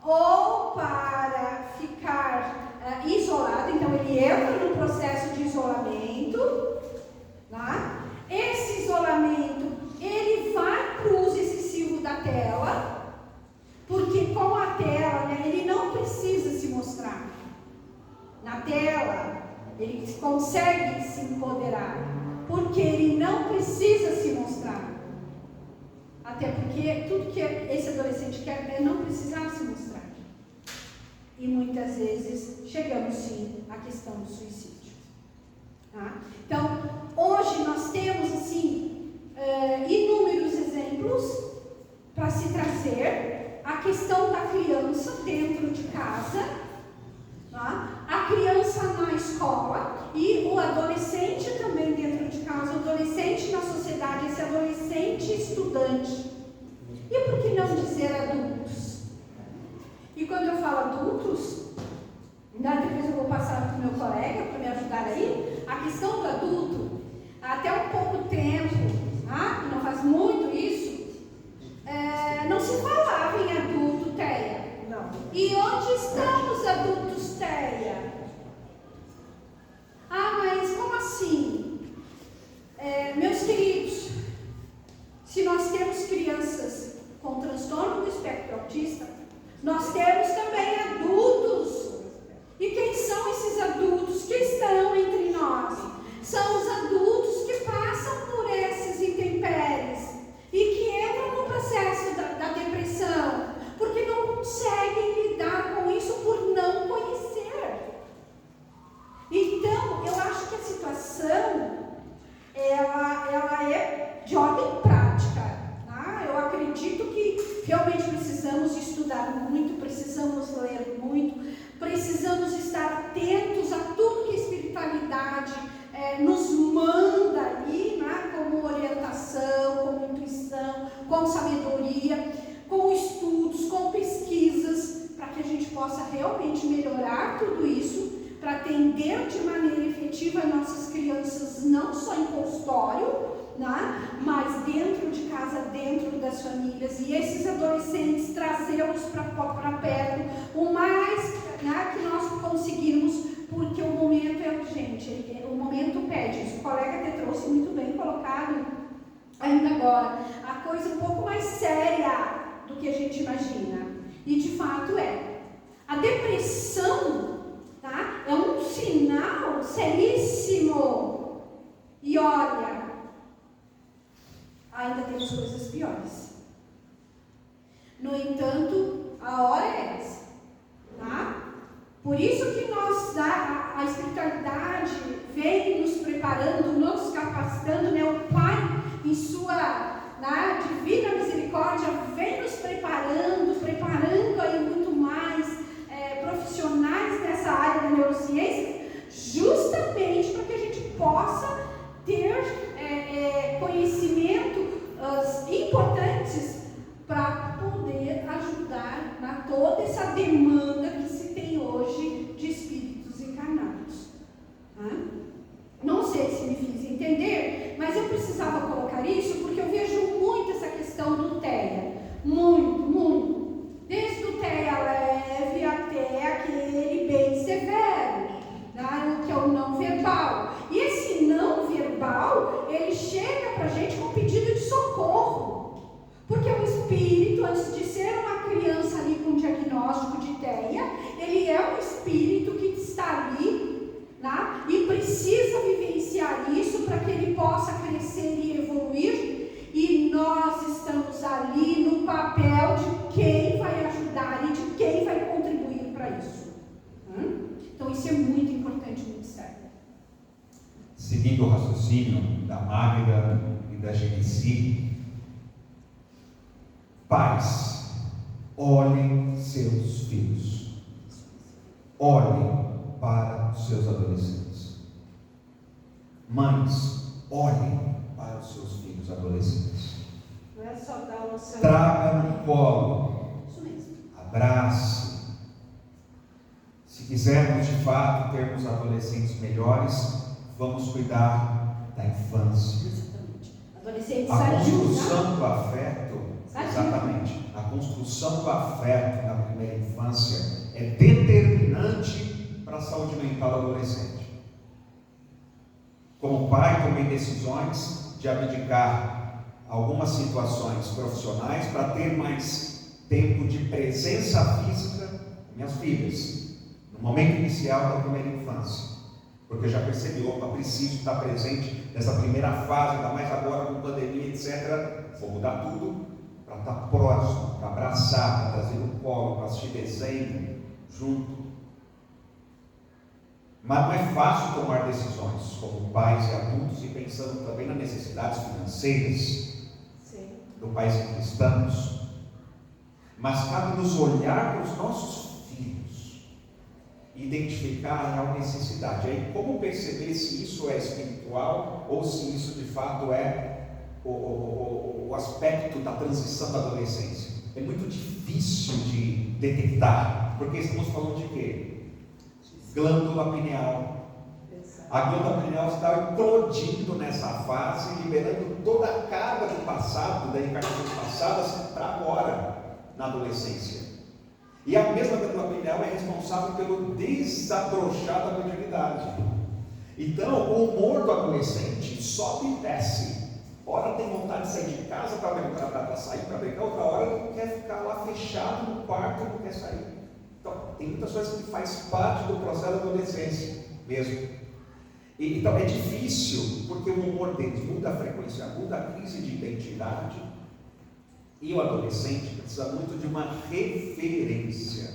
ou para ficar isolado. Então ele entra no processo de isolamento, né? Esse isolamento, ele vai para o uso excessivo da tela, porque com a tela, né, ele não precisa se mostrar. Na tela, ele consegue se empoderar, porque ele não precisa se mostrar. Até porque tudo que esse adolescente quer é não precisar se mostrar. E muitas vezes chegamos sim à questão do suicídio. Tá? Então, hoje nós temos assim inúmeros exemplos para se trazer a questão da criança dentro de casa, tá? A criança na escola e o adolescente também dentro de casa, o adolescente na sociedade, esse adolescente estudante. E por que não dizer adultos? E quando eu falo adultos, depois eu vou passar para o meu colega para me ajudar aí, a questão do adulto, até um pouco tempo, tá? Não faz muito isso, não se falava em adulto, Teia. Não. E onde estão os adultos, Teia? Ah, mas como assim? Meus queridos, se nós temos crianças com transtorno do espectro autista, nós temos também adultos. E quem são esses adultos que estão entre nós? São os adultos que passam por esses intempéries e que entram no processo da depressão, porque não conseguem lidar com isso por não conhecer. Então, eu acho que a situação, ela é de ordem prática, tá? Eu acredito que realmente precisamos estudar muito, precisamos ler muito, precisamos estar atentos a tudo que a espiritualidade nos manda ali, né? Como orientação, como intuição, com sabedoria, com estudos, com pesquisas, para que a gente possa realmente melhorar tudo isso, para atender de maneira efetiva nossas crianças, não só em consultório, né? Mas dentro de casa, dentro das famílias, e esses adolescentes trazê-los para perto o mais, né, que nós conseguirmos, porque o momento é urgente, o momento pede isso. O colega até trouxe muito bem colocado ainda agora, a coisa um pouco mais séria do que a gente imagina, e de fato a depressão, tá? É um sinal seríssimo, e olha, ainda temos coisas piores. No entanto, a hora é essa, tá? Por isso que a espiritualidade vem nos preparando, nos capacitando, né? O Pai, em sua divina misericórdia, vem nos preparando aí muito mais profissionais nessa área da neurociência, justamente para que a gente possa ter conhecimentos importantes para poder ajudar na toda essa demanda que se tem hoje de espíritos encarnados. Não sei se me fiz entender, mas eu precisava colocar isso porque eu vejo muito essa questão do TEA, muito, desde o TEA leve até aquele bem severo, né, que é o não verbal. E esse não verbal, ele chega para a gente com pedido de socorro, porque o espírito, antes de ser uma criança ali com diagnóstico de TEA, ele é um espírito que está ali, né, e precisa vivenciar isso para que ele possa crescer e evoluir, e nós estamos ali no papel de quem vai ajudar e de quem vai contribuir para isso. Então isso é muito importante, muito sério. Seguindo o raciocínio da Magda e da Genesi, pais, olhem seus filhos, olhem para os seus adolescentes. Mães, olhem para os seus filhos adolescentes. Não é só dar um celular. Traga no colo, Isso mesmo. abrace. Se quisermos de fato termos adolescentes melhores, vamos cuidar da infância. Exatamente. Adolescentes A sadios, construção né? do afeto, exatamente, a construção do afeto na primeira infância é determinante para a saúde mental do adolescente. Como pai, tomei decisões de abdicar algumas situações profissionais para ter mais tempo de presença física com minhas filhas, no momento inicial da primeira infância, porque eu já percebi, preciso estar presente nessa primeira fase, ainda mais agora com pandemia, etc. Vou mudar tudo para estar próximo, para abraçar, para trazer no colo, para assistir desenho junto. Mas não é fácil tomar decisões como pais e adultos e pensando também nas necessidades financeiras do país em que estamos. mas cabe-nos olhar para os nossos filhos e identificar a real necessidade. Aí, como perceber se isso é espiritual ou se isso de fato é o aspecto da transição da adolescência? É muito difícil de detectar, porque estamos falando de quê? Glândula pineal. A glândula pineal está implodindo nessa fase, liberando toda a carga do passado, das encarnações passadas, para agora, na adolescência. E a mesma glândula pineal é responsável pelo desabrochar da mediunidade. Então, o humor do adolescente sobe e desce. Ora tem vontade de sair de casa para sair para brincar, outra hora ele quer ficar lá fechado no quarto, não quer sair. Então, tem muitas coisas que faz parte do processo da adolescência mesmo. Então é difícil, porque o humor deles muda a frequência, muda a crise de identidade, e o adolescente precisa muito de uma referência,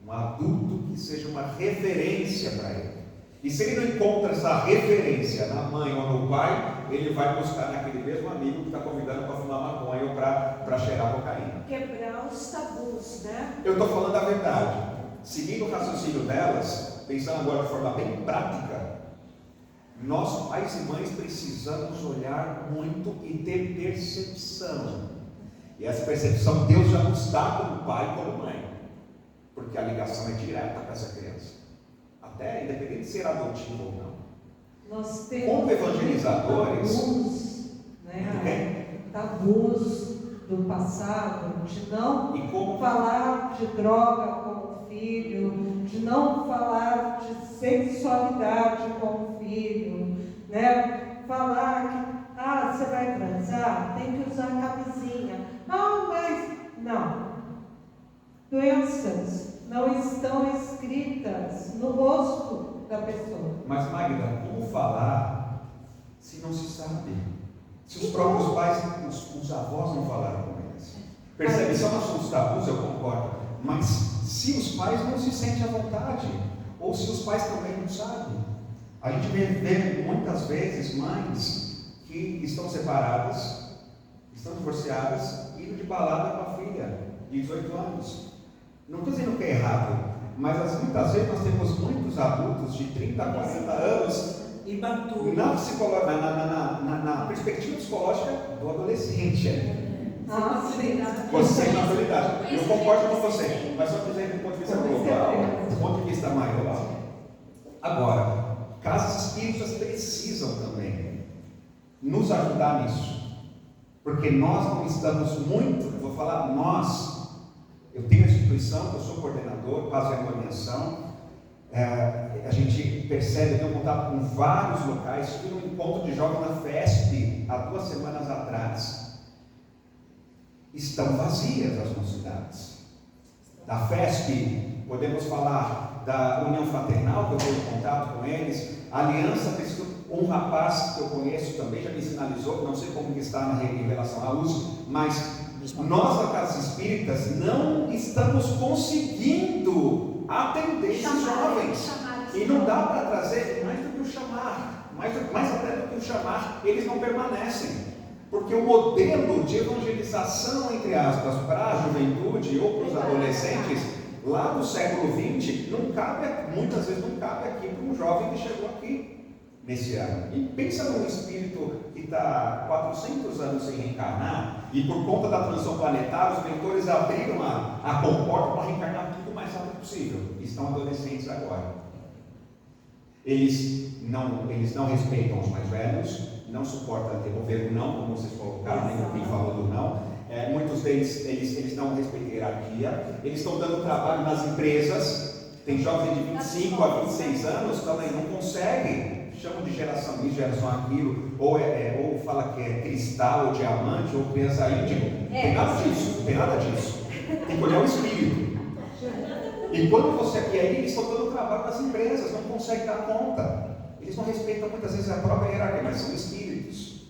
um adulto que seja uma referência para ele. E se ele não encontra essa referência na mãe ou no pai, ele vai buscar naquele mesmo amigo que está convidando para fumar maconha ou para cheirar cocaína. Quebrar os tabus, né? Eu estou falando a verdade. Seguindo o raciocínio delas, pensando agora de forma bem prática, nós, pais e mães, precisamos olhar muito e ter percepção. E essa percepção Deus já nos dá como pai e como mãe, porque a ligação é direta com essa criança, até independente de ser adotivo ou não. Nós temos Como evangelizadores, tabus, né? Tabus do passado, de não e como falar de droga com o filho, de não falar de sexualidade com o filho, né? Falar que você vai transar, tem que usar camisinha. Mas não. Doenças não estão escritas no rosto da pessoa. Mas Magda, como falar se não se sabe? Se os próprios pais, os avós não falaram com eles. Percebe? São assuntos tabus, eu concordo. Mas se os pais não se sentem à vontade, ou se os pais também não sabem, a gente vê muitas vezes mães que estão separadas, estão divorciadas, indo de balada com a filha de 18 anos. Não estou dizendo que é errado, mas muitas vezes nós temos muitos adultos de 30 a 40 anos na perspectiva psicológica do adolescente. Você tem maturidade. Eu concordo com você, mas só dizer do ponto de vista global, do ponto de vista maior. Agora, casas espíritas precisam também nos ajudar nisso, porque nós não estamos muito, eu vou falar nós. Eu tenho a instituição, eu sou coordenador, faço a reunião. A gente percebe, eu tenho contato com vários locais. Fui num encontro de jovens na FESP há 2 semanas atrás. Estão vazias as mocidades. Da FESP, podemos falar da União Fraternal, que eu tenho contato com eles, a Aliança, um rapaz que eu conheço também já me sinalizou, não sei como que está em relação ao uso, mas nós da Casa Espíritas não estamos conseguindo atender esses jovens. E não dá para trazer mais do que o chamar, mais até do que o chamar, eles não permanecem. Porque o modelo de evangelização, entre aspas, para a juventude ou para os adolescentes, lá do século XX, muitas vezes não cabe aqui para um jovem que chegou aqui nesse ano. E pensa num espírito que está 400 anos sem reencarnar, e por conta da transição planetária, os mentores abriram a comporta para reencarnar tudo o mais rápido possível. Estão adolescentes agora. Eles não respeitam os mais velhos, não suportam devolver o não, como vocês colocaram, nem quem falou do não. Muitos deles eles não respeitam a hierarquia. Eles estão dando trabalho nas empresas. Tem jovens de 25 a 26 anos também não conseguem. Chamam de geração isso, geração aquilo, ou fala que é cristal, ou diamante, ou criança índigo. Tem nada disso, tem nada disso. Tem que olhar o espírito. E quando você aqui eles estão dando trabalho nas empresas, não conseguem dar conta. Eles não respeitam muitas vezes a própria hierarquia, mas são espíritos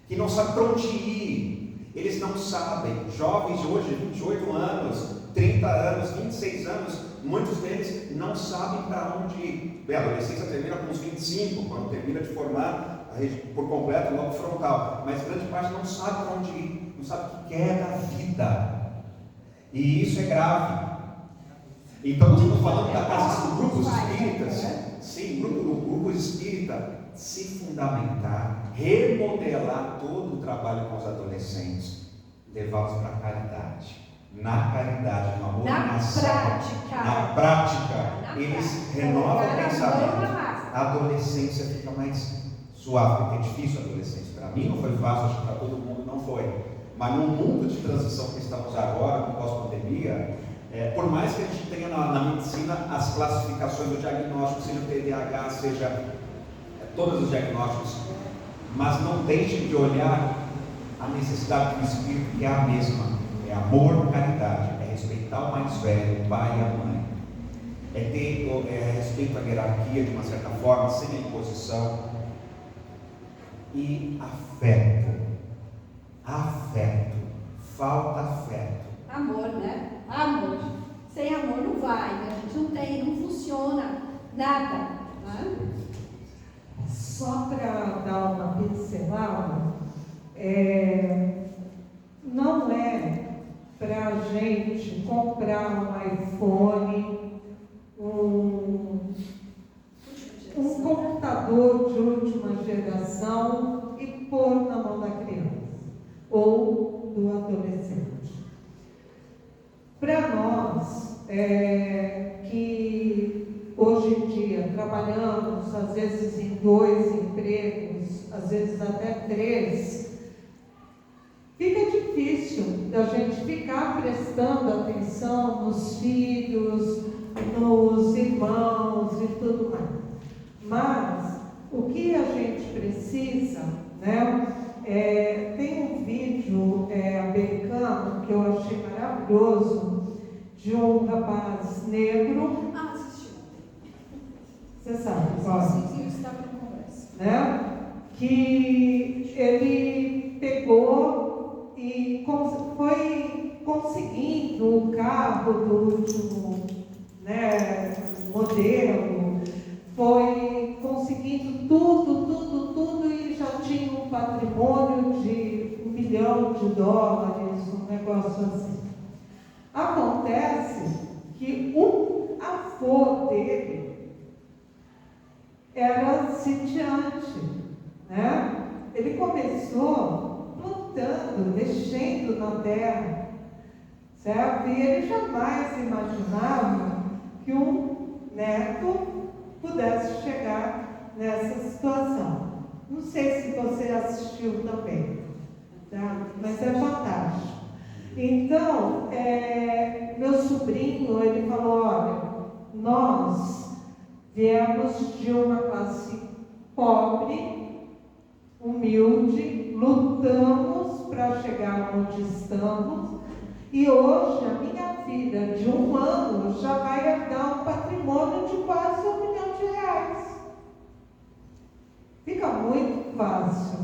que não sabem para onde ir. Eles não sabem. Jovens de hoje, 28 anos, 30 anos, 26 anos, muitos deles não sabem para onde ir. A adolescência termina com uns 25, quando termina de formar por completo o lobo frontal. Mas grande parte não sabe para onde ir, não sabe o que quer da vida. E isso é grave. Então, nós estamos falando da casa dos grupos espíritas. Sim, grupos espírita se fundamentar, remodelar todo o trabalho com os adolescentes, levá-los para a caridade. Na caridade, no amor, na prática, eles renovam o pensamento. A adolescência fica mais suave, porque é difícil a adolescência. Para mim não foi fácil, acho que para todo mundo não foi. Mas no mundo de transição que estamos agora, no pós-pandemia, por mais que a gente tenha na medicina as classificações do diagnóstico, seja o TDAH, seja todos os diagnósticos, mas não deixem de olhar a necessidade do espírito, que é a mesma. É amor, caridade, é respeitar o mais velho, o pai e a mãe, é ter respeito à hierarquia de uma certa forma, sem a imposição, e afeto, falta afeto. Amor, né? Amor. Sem amor não vai, né? A gente não tem, não funciona nada. Né? Só para dar uma pincelada, não é para a gente comprar um iPhone, um computador de última geração e pôr na mão da criança ou do adolescente. Para nós, que hoje em dia trabalhamos às vezes em 2 empregos, às vezes até 3, fica difícil da gente ficar prestando atenção nos filhos, nos irmãos e tudo mais. Mas o que a gente precisa, né? Tem um vídeo americano que eu achei maravilhoso, de um rapaz negro. Ah, assisti. Você sabe qual? Sim, eu estava na conversa. Né? Que ele pegou e foi conseguindo o carro do último, né, modelo, foi conseguindo tudo e já tinha um patrimônio de $1 milhão, um negócio assim. Acontece que o avô dele era sitiante, né? Ele começou plantando, mexendo na terra, certo? E ele jamais imaginava que um neto pudesse chegar nessa situação. Não sei se você assistiu também, tá? Mas é fantástico. Então, meu sobrinho, ele falou, olha, nós viemos de uma classe pobre, humilde, lutamos para chegar onde estamos, e hoje a minha filha de 1 ano já vai herdar um patrimônio de quase R$1 milhão. Fica muito fácil,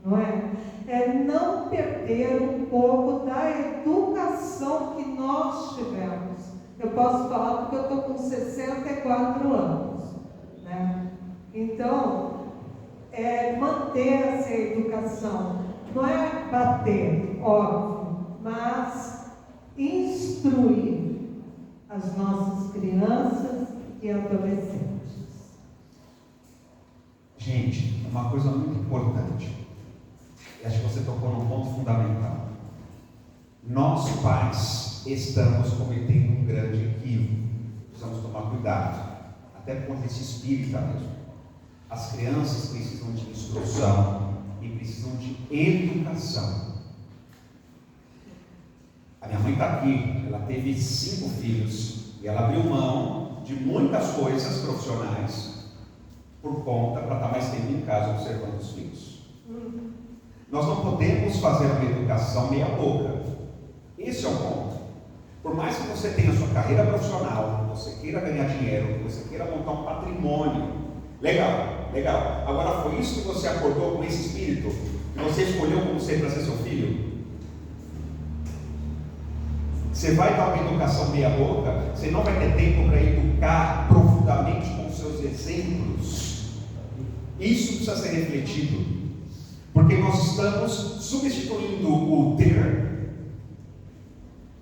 não é? É não perder um pouco da educação que nós tivemos. Eu posso falar porque eu estou com 64 anos, né? Então, manter essa educação, não é bater, óbvio, mas instruir as nossas crianças e adolescentes. Gente, uma coisa muito importante, e acho que você tocou num ponto fundamental. Nós, pais, estamos cometendo um grande equívoco. Precisamos tomar cuidado, até por conta desse espírita mesmo. As crianças precisam de instrução e precisam de educação. A minha mãe está aqui, ela teve 5 filhos e ela abriu mão de muitas coisas profissionais por conta para estar mais tempo em casa observando os filhos. Nós não podemos fazer uma educação meia boca. Esse é o ponto. Por mais que você tenha a sua carreira profissional, que você queira ganhar dinheiro, que você queira montar um patrimônio, legal. Agora, foi isso que você acordou com esse espírito? Que você escolheu como ser para ser seu filho? Você vai dar uma educação meia boca, você não vai ter tempo para educar profundamente com seus exemplos. Isso precisa ser refletido, porque nós estamos substituindo o ter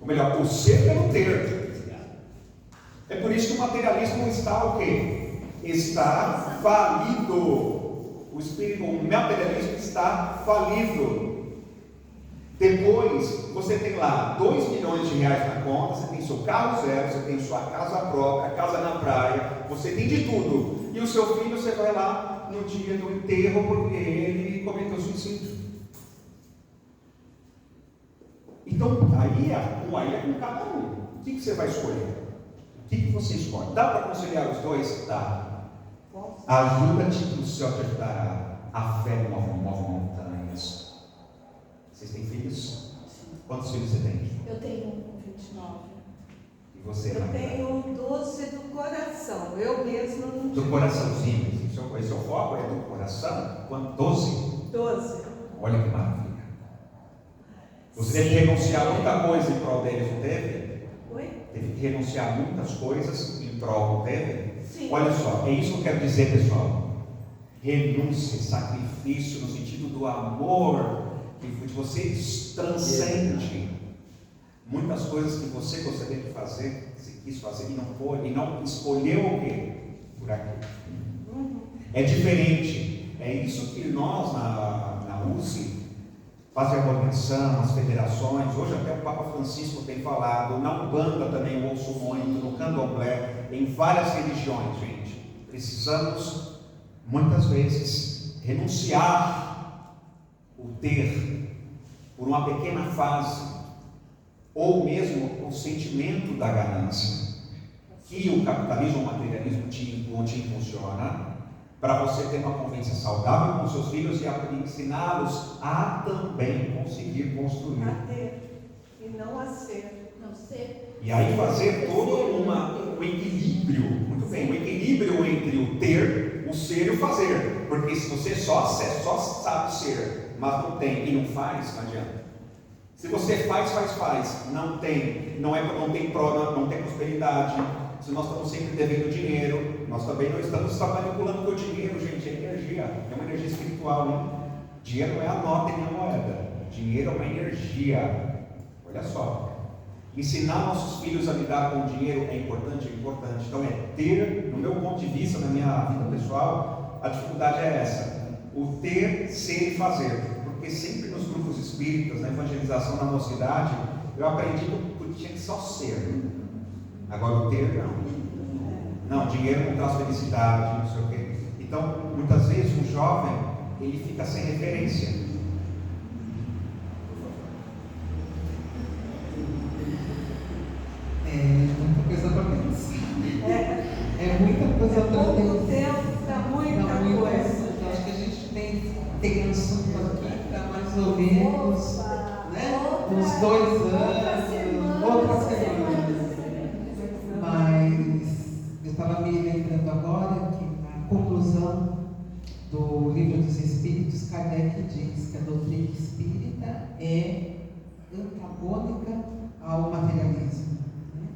Ou melhor, o ser pelo ter. É por isso que o materialismo está o quê? Está falido. O materialismo está falido. Depois, você tem lá 2 milhões de reais na conta, você tem seu carro zero, você tem sua casa própria, casa na praia, você tem de tudo. E o seu filho, você vai lá no dia do enterro porque ele cometeu suicídio. Então, aí é com cada um. O que você vai escolher? O que você escolhe? Dá para conciliar os dois? Dá. Ajuda-te que o céu te ajudará. A fé move montanhas. Vocês têm filhos? Quantos filhos você tem? Eu tenho 29. E você? Eu tenho 12 do coração. Eu mesma não Do coraçãozinho. Esse é o foco, é do coração. Quanto? 12? 12. Olha que maravilha. Você teve que renunciar a muita coisa em prol deles, não teve? Oi? Teve que renunciar a muitas coisas em prol, não teve? Sim. Olha só, é isso que eu quero dizer, pessoal. Renúncia, sacrifício, no sentido do amor, que você transcende muitas coisas que você gostaria de fazer, se quis fazer e não foi, e não escolheu o quê? Por aqui. É diferente. É isso que nós na UCI fazemos a organização, as federações. Hoje até o Papa Francisco tem falado, na Umbanda também eu ouço muito, no Candomblé, em várias religiões, gente. Precisamos muitas vezes renunciar o ter por uma pequena fase, ou mesmo o sentimento da ganância, que o capitalismo ou o materialismo te impulsiona, para você ter uma convivência saudável com seus filhos e ensiná-los a também conseguir construir. A ter e não a ser. Não ser. E aí fazer todo um equilíbrio, muito bem, um equilíbrio entre o ter, o ser e o fazer. Porque se você só sabe ser, mas não tem e não faz, não adianta. Se você faz, não tem prosperidade. Se nós estamos sempre devendo dinheiro, nós também não estamos manipulando o dinheiro, gente, é energia, é uma energia espiritual, hein? Dinheiro não é a nota e nem a moeda, dinheiro é uma energia. Olha só, ensinar nossos filhos a lidar com o dinheiro é importante. Então é ter, no meu ponto de vista, na minha vida pessoal, a dificuldade é essa, o ter, ser e fazer, porque sempre nos grupos espíritas, na evangelização na mocidade, eu aprendi que tinha que só ser. Agora o ter não, dinheiro não traz felicidade, não sei o quê. Então, muitas vezes o jovem, ele fica sem referência. Muita coisa para pensar. É muita coisa para Pouco pensar. tempo para muita coisa. Então, acho que a gente tem assunto aqui para mais ou menos, né? Uns 2 anos, outra semana. Mas eu estava me lembrando agora que na conclusão do Livro dos Espíritos, Kardec diz que a doutrina espírita é antagônica ao materialismo. Né?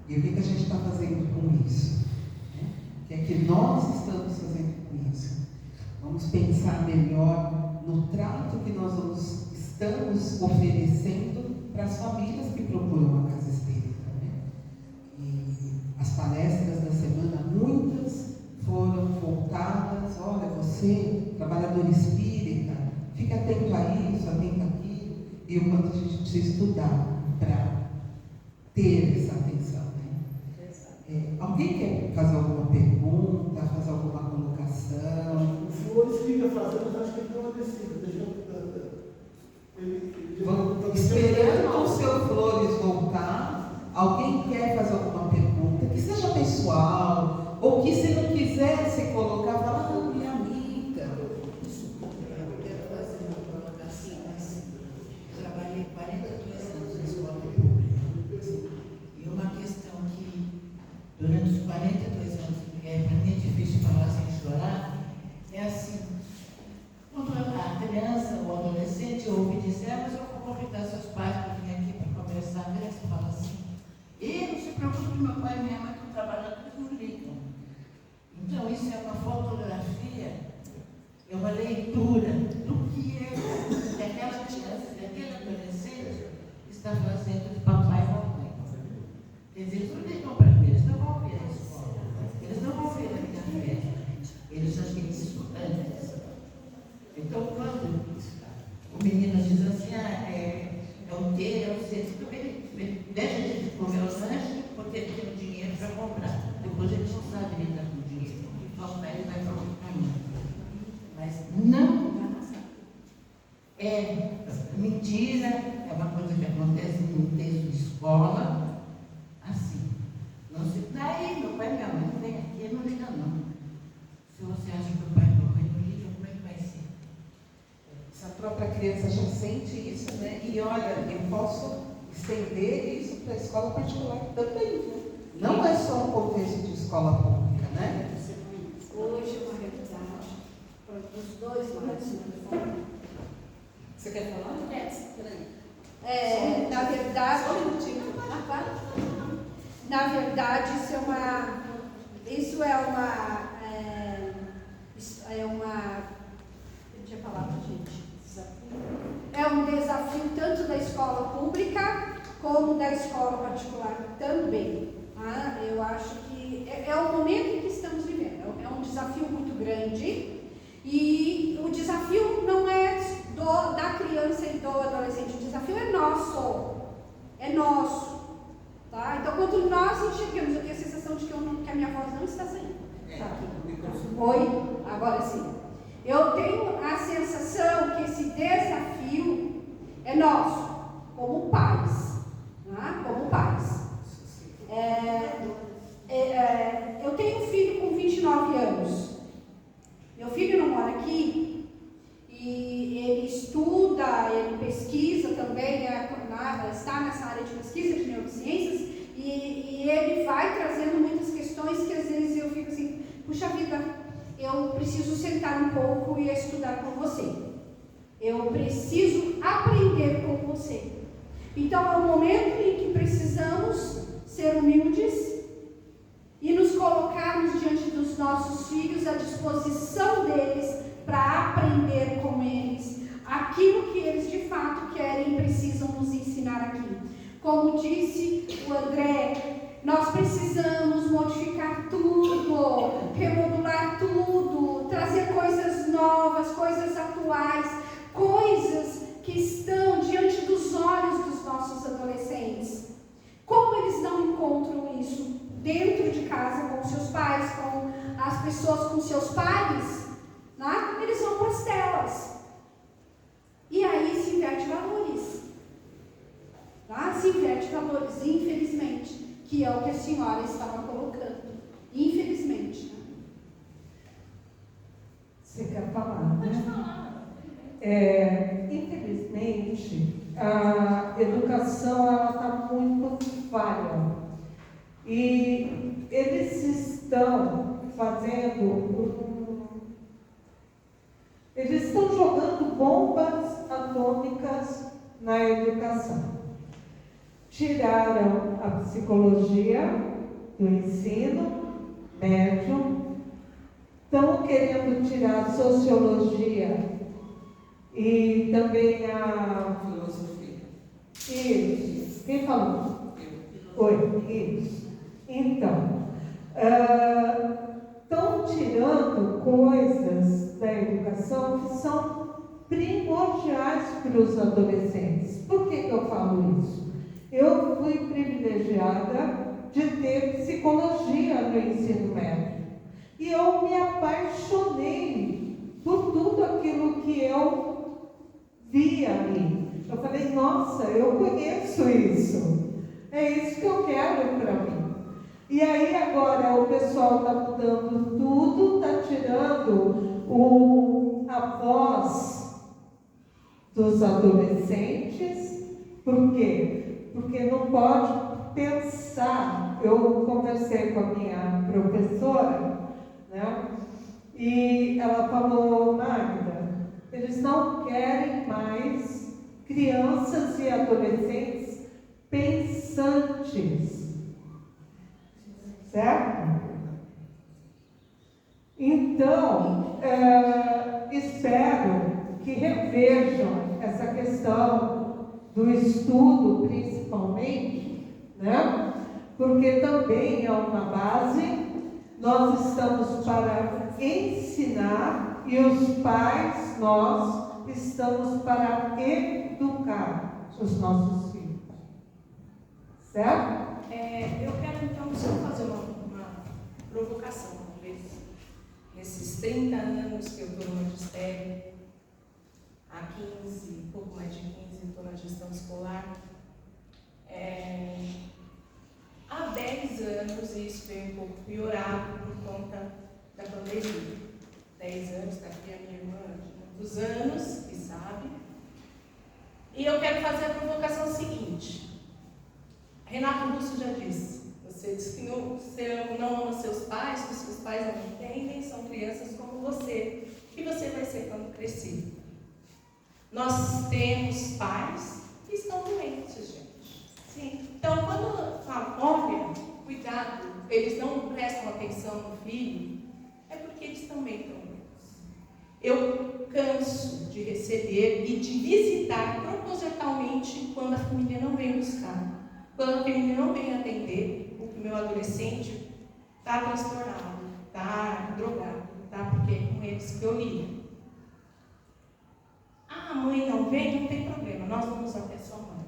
E o que a gente está fazendo com isso? Né? O que é que nós estamos fazendo com isso? Vamos pensar melhor no trato que nós estamos oferecendo para as famílias que procuram a casa espírita. As palestras da semana, muitas foram voltadas, olha, você, trabalhador espírita, fica atento a isso, atento àquilo, e o quanto a gente precisa estudar para ter essa atenção. Né? Alguém quer fazer alguma pergunta, fazer alguma colocação? O Flores fica fazendo, mas acho que ele não decide. Esperando o seu Flores voltar. Alguém quer fazer alguma pergunta, que seja pessoal, ou que se não quiser se colocar, fala, não, minha amiga. Eu quero fazer uma colocação, mas eu trabalhei 42 anos na escola pública. E uma questão que, durante os 42 anos, para mim é difícil falar sem chorar, é assim, quando a criança ou adolescente ouve dizer, mas eu vou convidar seus pais para vir aqui para conversar, eles falam assim, e não se preocupe que meu pai e minha mãe estão trabalhando, eles não ligam. Então isso é uma fotografia, é uma leitura do que aquela criança, daquele adolescente está fazendo de papai e mamãe. meninos dizem assim, é o T, é o C, ele deixa de comer o lanche porque ele tem o dinheiro para comprar. Depois ele não sabe lidar com o dinheiro. Falta ele vai para outro caminho. Mas não é mentira, é uma coisa que acontece no texto de escola, assim. Não se daí, meu pai e minha mãe não vem aqui, não liga não. Se você acha que o pai e a mãe não ligam, como é que vai ser? Se a própria criança já sente isso, né? E olha, eu posso estender isso para a escola particular também, viu? Não é só um contexto de escola pública, né? Hoje é uma realidade para os dois lados. Você quer falar? Na verdade, Só um minutinho. na verdade, isso é uma, deixa eu falar para gente, é um desafio tanto da escola pública como da escola particular também. Tá? Eu acho que é o momento em que estamos vivendo, é um desafio muito grande e o desafio não é da criança e do adolescente, o desafio é nosso. Tá? Então, quando nós enxergamos, eu tenho a sensação de que a minha voz não está saindo. Tá aqui. Oi? Agora sim. Eu tenho a sensação que esse desafio é nosso, como pais. Tá? Como pais. Eu tenho um filho com 29 anos. Meu filho não mora aqui e ele estuda, ele pesquisa também, está nessa área de pesquisa de neurociências e ele vai trazendo muitas questões que às vezes eu fico assim, puxa vida, eu preciso sentar um pouco e estudar com você. Eu preciso aprender com você. Então é um momento em que precisamos ser humildes e nos colocarmos diante dos nossos filhos à disposição deles para aprender com eles aquilo que eles de fato querem e precisam nos ensinar aqui. Como disse o André, nós precisamos modificar tudo, remodular tudo, trazer coisas novas, coisas atuais, coisas que estão diante dos olhos dos nossos adolescentes. Como eles não encontram isso dentro de casa, com seus pais, com as pessoas, com seus pares, né? Eles vão para as telas. E aí se inverte valores. Tá? Se inverte valores, infelizmente, que é o que a senhora estava colocando. Infelizmente. Né? Você quer falar, né? Pode falar. Infelizmente, a educação está muito falha. E eles estão eles estão jogando bombas atômicas na educação. Tiraram a psicologia do ensino médio, estão querendo tirar a sociologia e também a filosofia. Isso. Quem falou? Oi, isso. Então, estão tirando coisas da educação que são primordiais para os adolescentes. Por que eu falo isso? Eu fui privilegiada de ter psicologia no ensino médio. E eu me apaixonei por tudo aquilo que eu vi ali. Eu falei, nossa, eu conheço isso. É isso que eu quero para mim. E aí agora o pessoal está mudando tudo, está tirando a voz dos adolescentes. Por quê? Porque não pode pensar. Eu conversei com a minha professora, né? E ela falou, Magda, eles não querem mais crianças e adolescentes pensantes. Certo? Então, espero que revejam essa questão do estudo, principalmente, né? Porque também é uma base, nós estamos para ensinar e os pais, nós estamos para educar os nossos filhos. Certo? Eu quero então só fazer uma provocação, talvez. Nesses 30 anos que eu estou no magistério, há 15, pouco mais de 15, estou na gestão escolar. Há 10 anos isso veio um pouco piorado por conta da pandemia. 10 anos, está aqui a minha irmã de muitos anos, que sabe. E eu quero fazer a provocação seguinte. Renato Russo já disse, você disse que você não ama seus pais, que seus pais não entendem, são crianças como você, que você vai ser quando crescer. Nós temos pais que estão doentes, gente. Sim. Então, quando fala, olha, cuidado, eles não prestam atenção no filho, é porque eles também estão doentes. Eu canso de receber e de visitar propositalmente quando a família não vem buscar. Quando a família não vem atender, o meu adolescente está transtornado, está drogado, tá? Porque é com eles que eu lido. A mãe não vem, não tem problema, nós vamos até sua mãe.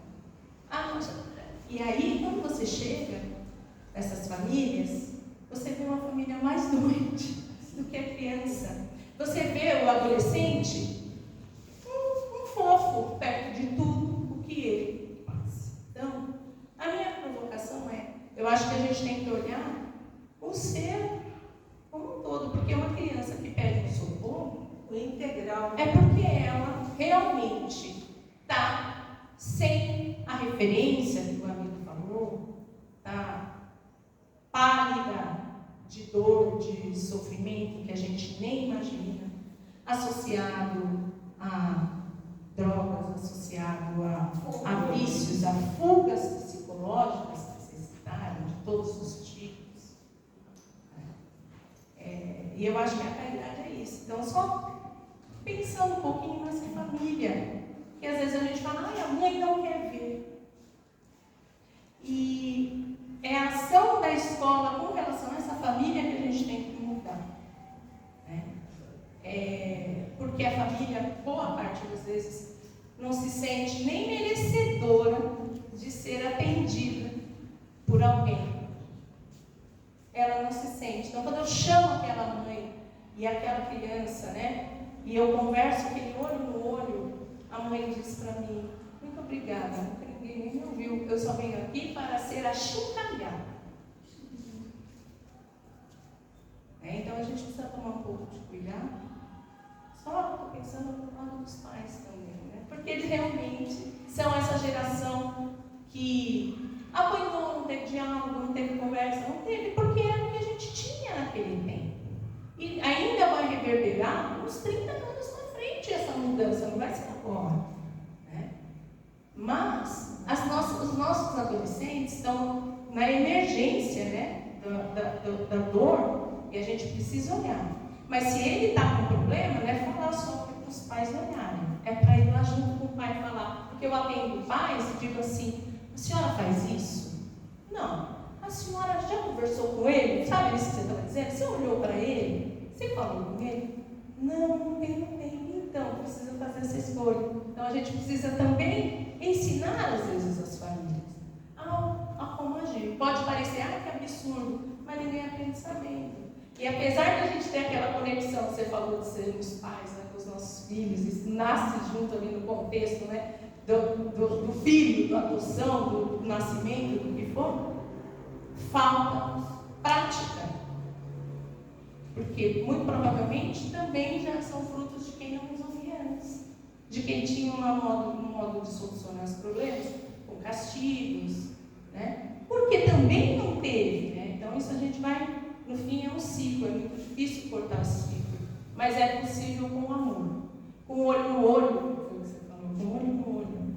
E aí, quando você chega nessas famílias, você vê uma família mais doente do que a criança. Você vê o adolescente um fofo perto de tudo o que ele passa. Então, a minha provocação eu acho que a gente tem que olhar o ser como um todo, porque uma criança que pede um socorro, O integral. é porque ela realmente está sem a referência que o amigo falou, está pálida de dor, de sofrimento que a gente nem imagina, associado a drogas, associado a vícios, a fugas psicológicas que vocês citaram, de todos os tipos. E eu acho que a caridade é isso. Então, só pensando um pouquinho nessa família, que às vezes a gente fala, a mãe não quer ver. E é a ação da escola com relação a essa família que a gente tem que mudar. Porque a família, boa parte das vezes, não se sente nem merecedora de ser atendida por alguém. Ela não se sente. Então, quando eu chamo aquela mãe e aquela criança, e eu converso aquele olho no olho, a mãe diz para mim, muito obrigada, nunca ninguém nem me ouviu, eu só venho aqui para ser achincalhada. Então a gente precisa tomar um pouco de cuidado. Só estou pensando no lado dos pais também, porque eles realmente são essa geração que apanhou, não teve diálogo, não teve conversa, não teve, porque era o que a gente tinha naquele tempo. E ainda vai reverberar uns 30 anos na frente essa mudança, não vai ser agora. Mas os nossos adolescentes estão na emergência da dor e a gente precisa olhar. Mas se ele está com problema, não é falar só para os pais olharem, é para ir lá junto com o pai falar. Porque eu atendo pais e digo assim, a senhora faz isso? Não. A senhora já conversou com ele? Sabe isso que você estava dizendo? Você olhou para ele? Você falou com ele? Não tem. Então, precisa fazer essa escolha. Então, a gente precisa também ensinar, às vezes, as famílias a como agir. Pode parecer, que absurdo, mas ninguém aprende sabendo. E apesar de a gente ter aquela conexão, você falou de sermos pais, com os nossos filhos, isso nasce junto ali no contexto, do filho, da adoção, do nascimento, do que for, falta prática. Porque, muito provavelmente, também já são frutos de quem não nos ouvia antes. De quem tinha um modo de solucionar os problemas, com castigos, porque também não teve, Então, isso a gente vai, no fim, é um ciclo, é muito difícil cortar esse ciclo. Mas é possível com amor. Com o olho no olho, foi o que você falou, com o olho no olho.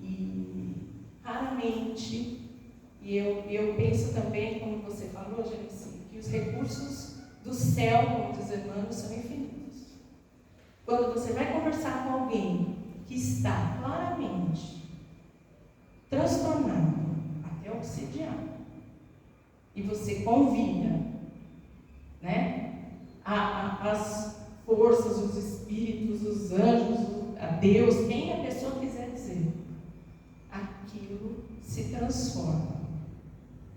E, raramente, e eu penso também, como você falou, Janice, que os recursos do céu, como diz Emmanuel, são infinitos. Quando você vai conversar com alguém que está claramente transtornado, até obsidiado, e você convida, as forças, os espíritos, os anjos, a Deus, quem a pessoa quiser dizer, aquilo se transforma.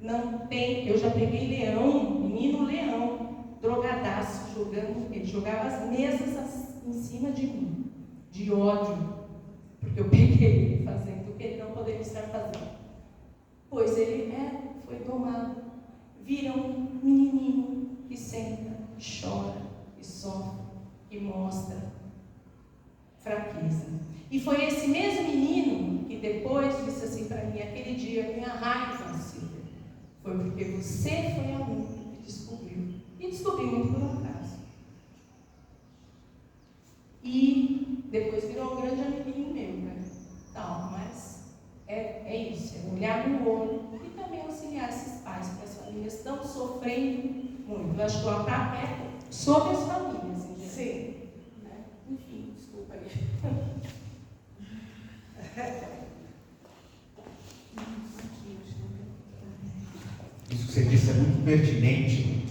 Não tem, eu já peguei leão, menino leão, drogadaço, jogando, ele jogava as mesas em cima de mim, de ódio, porque eu peguei ele fazendo o que ele não poderia estar fazendo. Pois ele foi domado. Vira um menininho que senta, chora, que sofre, que mostra fraqueza. E foi esse mesmo menino que depois disse assim para mim, aquele dia, minha raiva, Silvia, foi porque você foi a única que descobriu. E descobri muito por acaso. E depois virou um grande amiguinho meu, né? Então, mas é isso, é olhar no olho e também auxiliar esses pais, porque as famílias estão sofrendo muito. Eu acho que o ataque é sobre as famílias, em geral. Sim. Né? Enfim, desculpa aí. Isso que você disse é muito pertinente.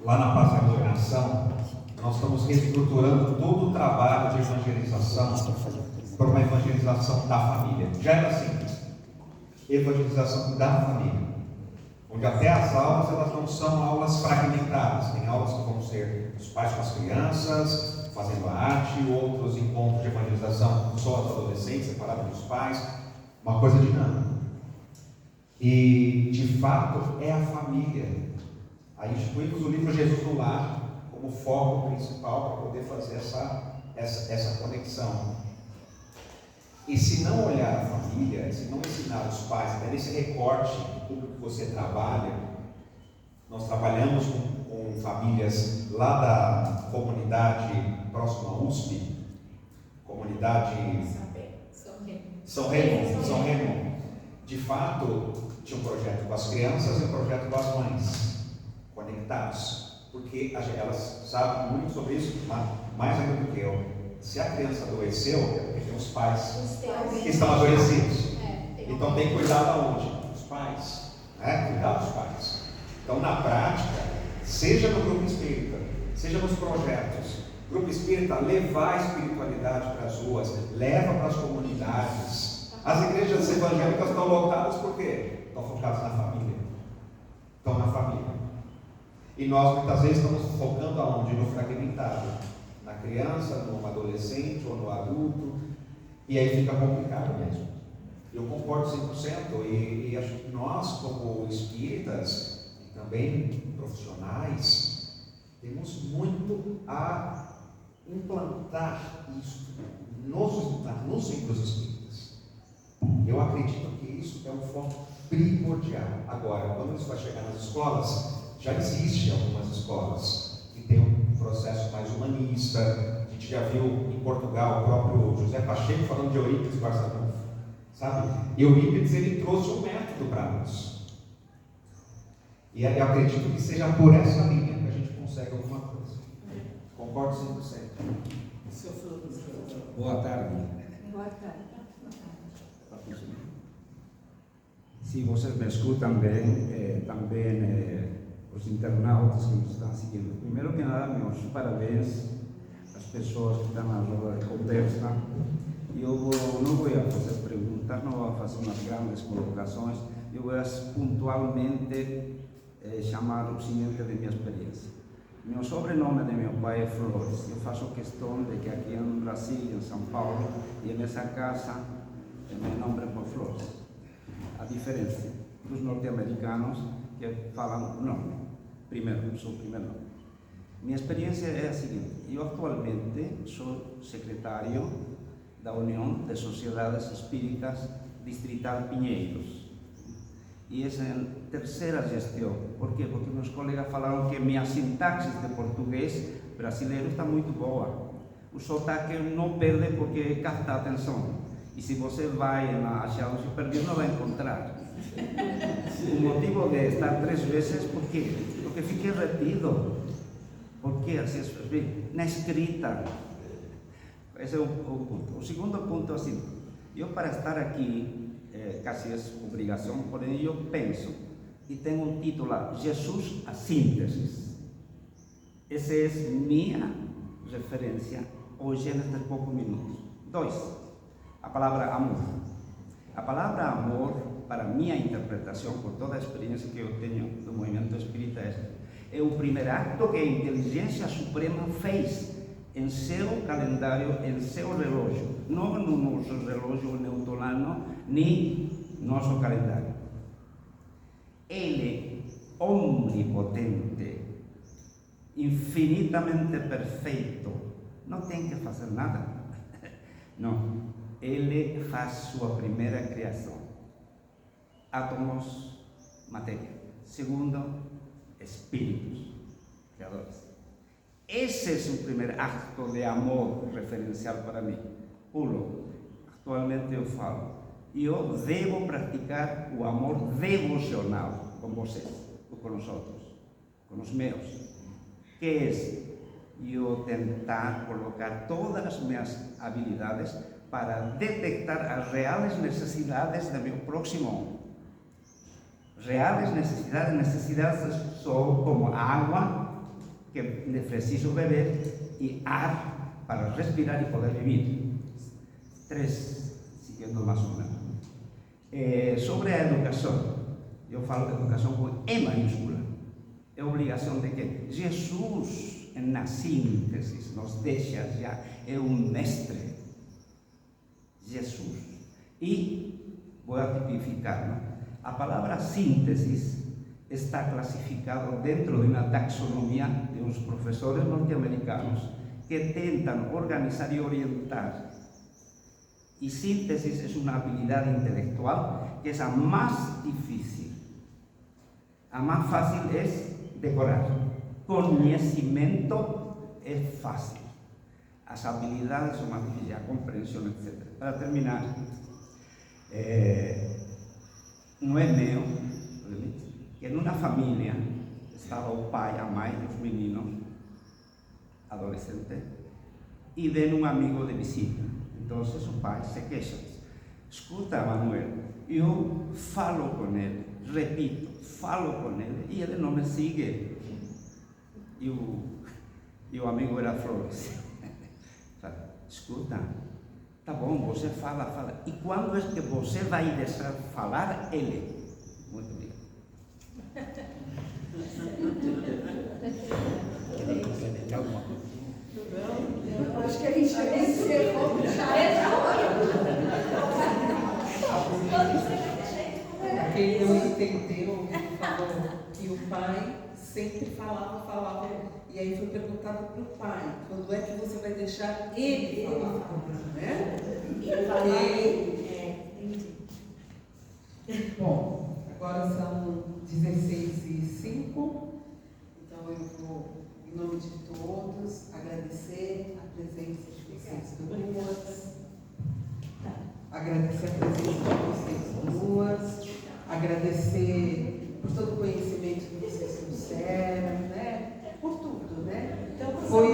Lá na Paz da Governação, nós estamos reestruturando todo o trabalho de evangelização para uma evangelização da família. Já era simples. Evangelização da família. Onde até as aulas, elas não são aulas fragmentadas. Tem aulas que vão ser os pais com as crianças, fazendo a arte, outros encontros de evangelização só os adolescentes, separados dos pais. Uma coisa dinâmica. E, de fato, é a família. Aí instituímos o livro Jesus no Lar como foco principal para poder fazer essa conexão. E se não olhar a família, se não ensinar os pais, até nesse recorte do público que você trabalha, nós trabalhamos com famílias lá da comunidade próxima à USP, comunidade São Remo. De fato, tinha um projeto com as crianças e um projeto com as mães, conectados, porque elas sabem muito sobre isso, mais ainda do que eu. Se a criança adoeceu, é porque tem os pais que estão adoecidos. Então tem que cuidar da onde? Dos pais. Cuidar dos pais. Então, na prática, seja no grupo espírita, seja nos projetos, grupo espírita, levar a espiritualidade para as ruas, leva para as comunidades. As igrejas evangélicas estão lotadas por quê? Estão focadas na família. Estão na família. E nós muitas vezes estamos focando aonde? No fragmentado. Na criança, no adolescente ou no adulto. E aí fica complicado mesmo. Eu concordo 100% e acho que nós, como espíritas e também profissionais, temos muito a implantar isso nos centros espíritas. Eu acredito que isso é um foco primordial. Agora, quando isso vai chegar nas escolas, já existe algumas escolas que têm um processo mais humanista. A gente já viu em Portugal o próprio José Pacheco falando de Eurípides Barçanufo, sabe? Eurípides, ele trouxe um método para nós. E eu acredito que seja por essa linha que a gente consegue alguma coisa. Concordo 100%. Boa tarde. Boa tarde. Se vocês me escutam bem, também os internautas que nos estão seguindo. Primeiro que nada, meus parabéns às pessoas que estão na roda de conversa. Eu não vou fazer perguntas, não vou fazer umas grandes colocações, eu vou pontualmente chamar o seguinte de minha experiência. Meu sobrenome de meu pai é Flores. Eu faço questão de que aqui no Brasil, em São Paulo, e nessa casa, meu nome é por Flores. A diferença dos norte-americanos que falam nome, o seu primeiro nome. Minha experiência é a seguinte: eu atualmente sou secretário da União de Sociedades Espíritas Distrital Pinheiros. E essa é a terceira gestão. Por quê? Porque meus colegas falaram que minha sintaxe de português brasileiro está muito boa. O sotaque não perde porque capta a atenção. E se você vai na Achado Se Perdido, não vai encontrar. O motivo de estar 3 vezes, por quê? Porque fiquei retido. Porque assim, na escrita. Esse é o ponto. O segundo ponto é assim: eu para estar aqui, quase é obrigação, porém eu penso, e tenho um título lá, Jesus a Síntese. Essa é minha referência hoje nestes poucos minutos. 2, a palavra amor. A palavra amor, para minha interpretação, por toda a experiência que eu tenho do movimento espírita, é o primeiro acto que a inteligência suprema fez em seu calendário, em seu relógio, não no nosso relógio newtoniano, nem nosso calendário. Ele, omnipotente, infinitamente perfeito, não tem que fazer nada. Não, ele faz sua primeira criação. Átomos, matéria. Segundo, espíritos criadores. Esse é o primeiro acto de amor referencial para mim. Pulo. Atualmente eu falo. Eu devo praticar o amor devocional com vocês, ou com os outros, com os meus. Que é eu tentar colocar todas as minhas habilidades para detectar as reais necessidades do meu próximo. Reais necessidades são como água, que preciso beber, e ar para respirar e poder viver. 3, seguindo mais ou menos. Sobre a educação, eu falo de educação com E maiúscula. É obrigação de que Jesus, na síntese, nos deixa já, é um mestre. Jesus. E, vou tipificar, não? A palavra síntese está classificado dentro de uma taxonomia de uns professores norte-americanos que tentam organizar e orientar. E síntese é uma habilidade intelectual que é a mais difícil. A mais fácil é decorar. Conhecimento é fácil. As habilidades são mais difíceis, a compreensão, etc. Para terminar, não é meu, que numa família estava o pai, a mãe e os meninos, adolescentes, e vem um amigo de visita. Então o pai se queixa. Escuta, Manuel, eu falo com ele, repito, falo com ele, e ele não me sigue. E o amigo era Flores. Escuta, tá bom, você fala. E quando é que você vai deixar falar ele? Muito obrigado. Eu acho que a gente encerrou Quem não entendeu, falou que o pai sempre falava, e aí foi perguntado para o pai, quando é que você vai deixar ele falar, né? Bom, agora são 16h05, então eu vou, em nome de todos, agradecer a presença de vocês duas, agradecer por todo o conhecimento que vocês trouxeram, né? Por tudo, né? Então, foi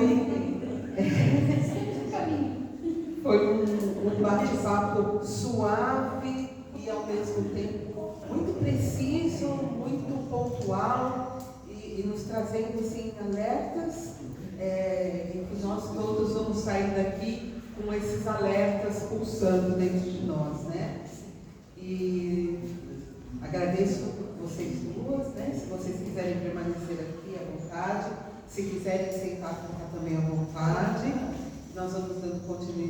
um bate-papo suave e ao mesmo tempo muito preciso, muito pontual e nos trazendo assim alertas e que nós todos vamos sair daqui com esses alertas pulsando dentro de nós, né? E agradeço vocês duas, né? Se vocês quiserem permanecer aqui à vontade, se quiserem sentar também à vontade, nós vamos dando continuidade.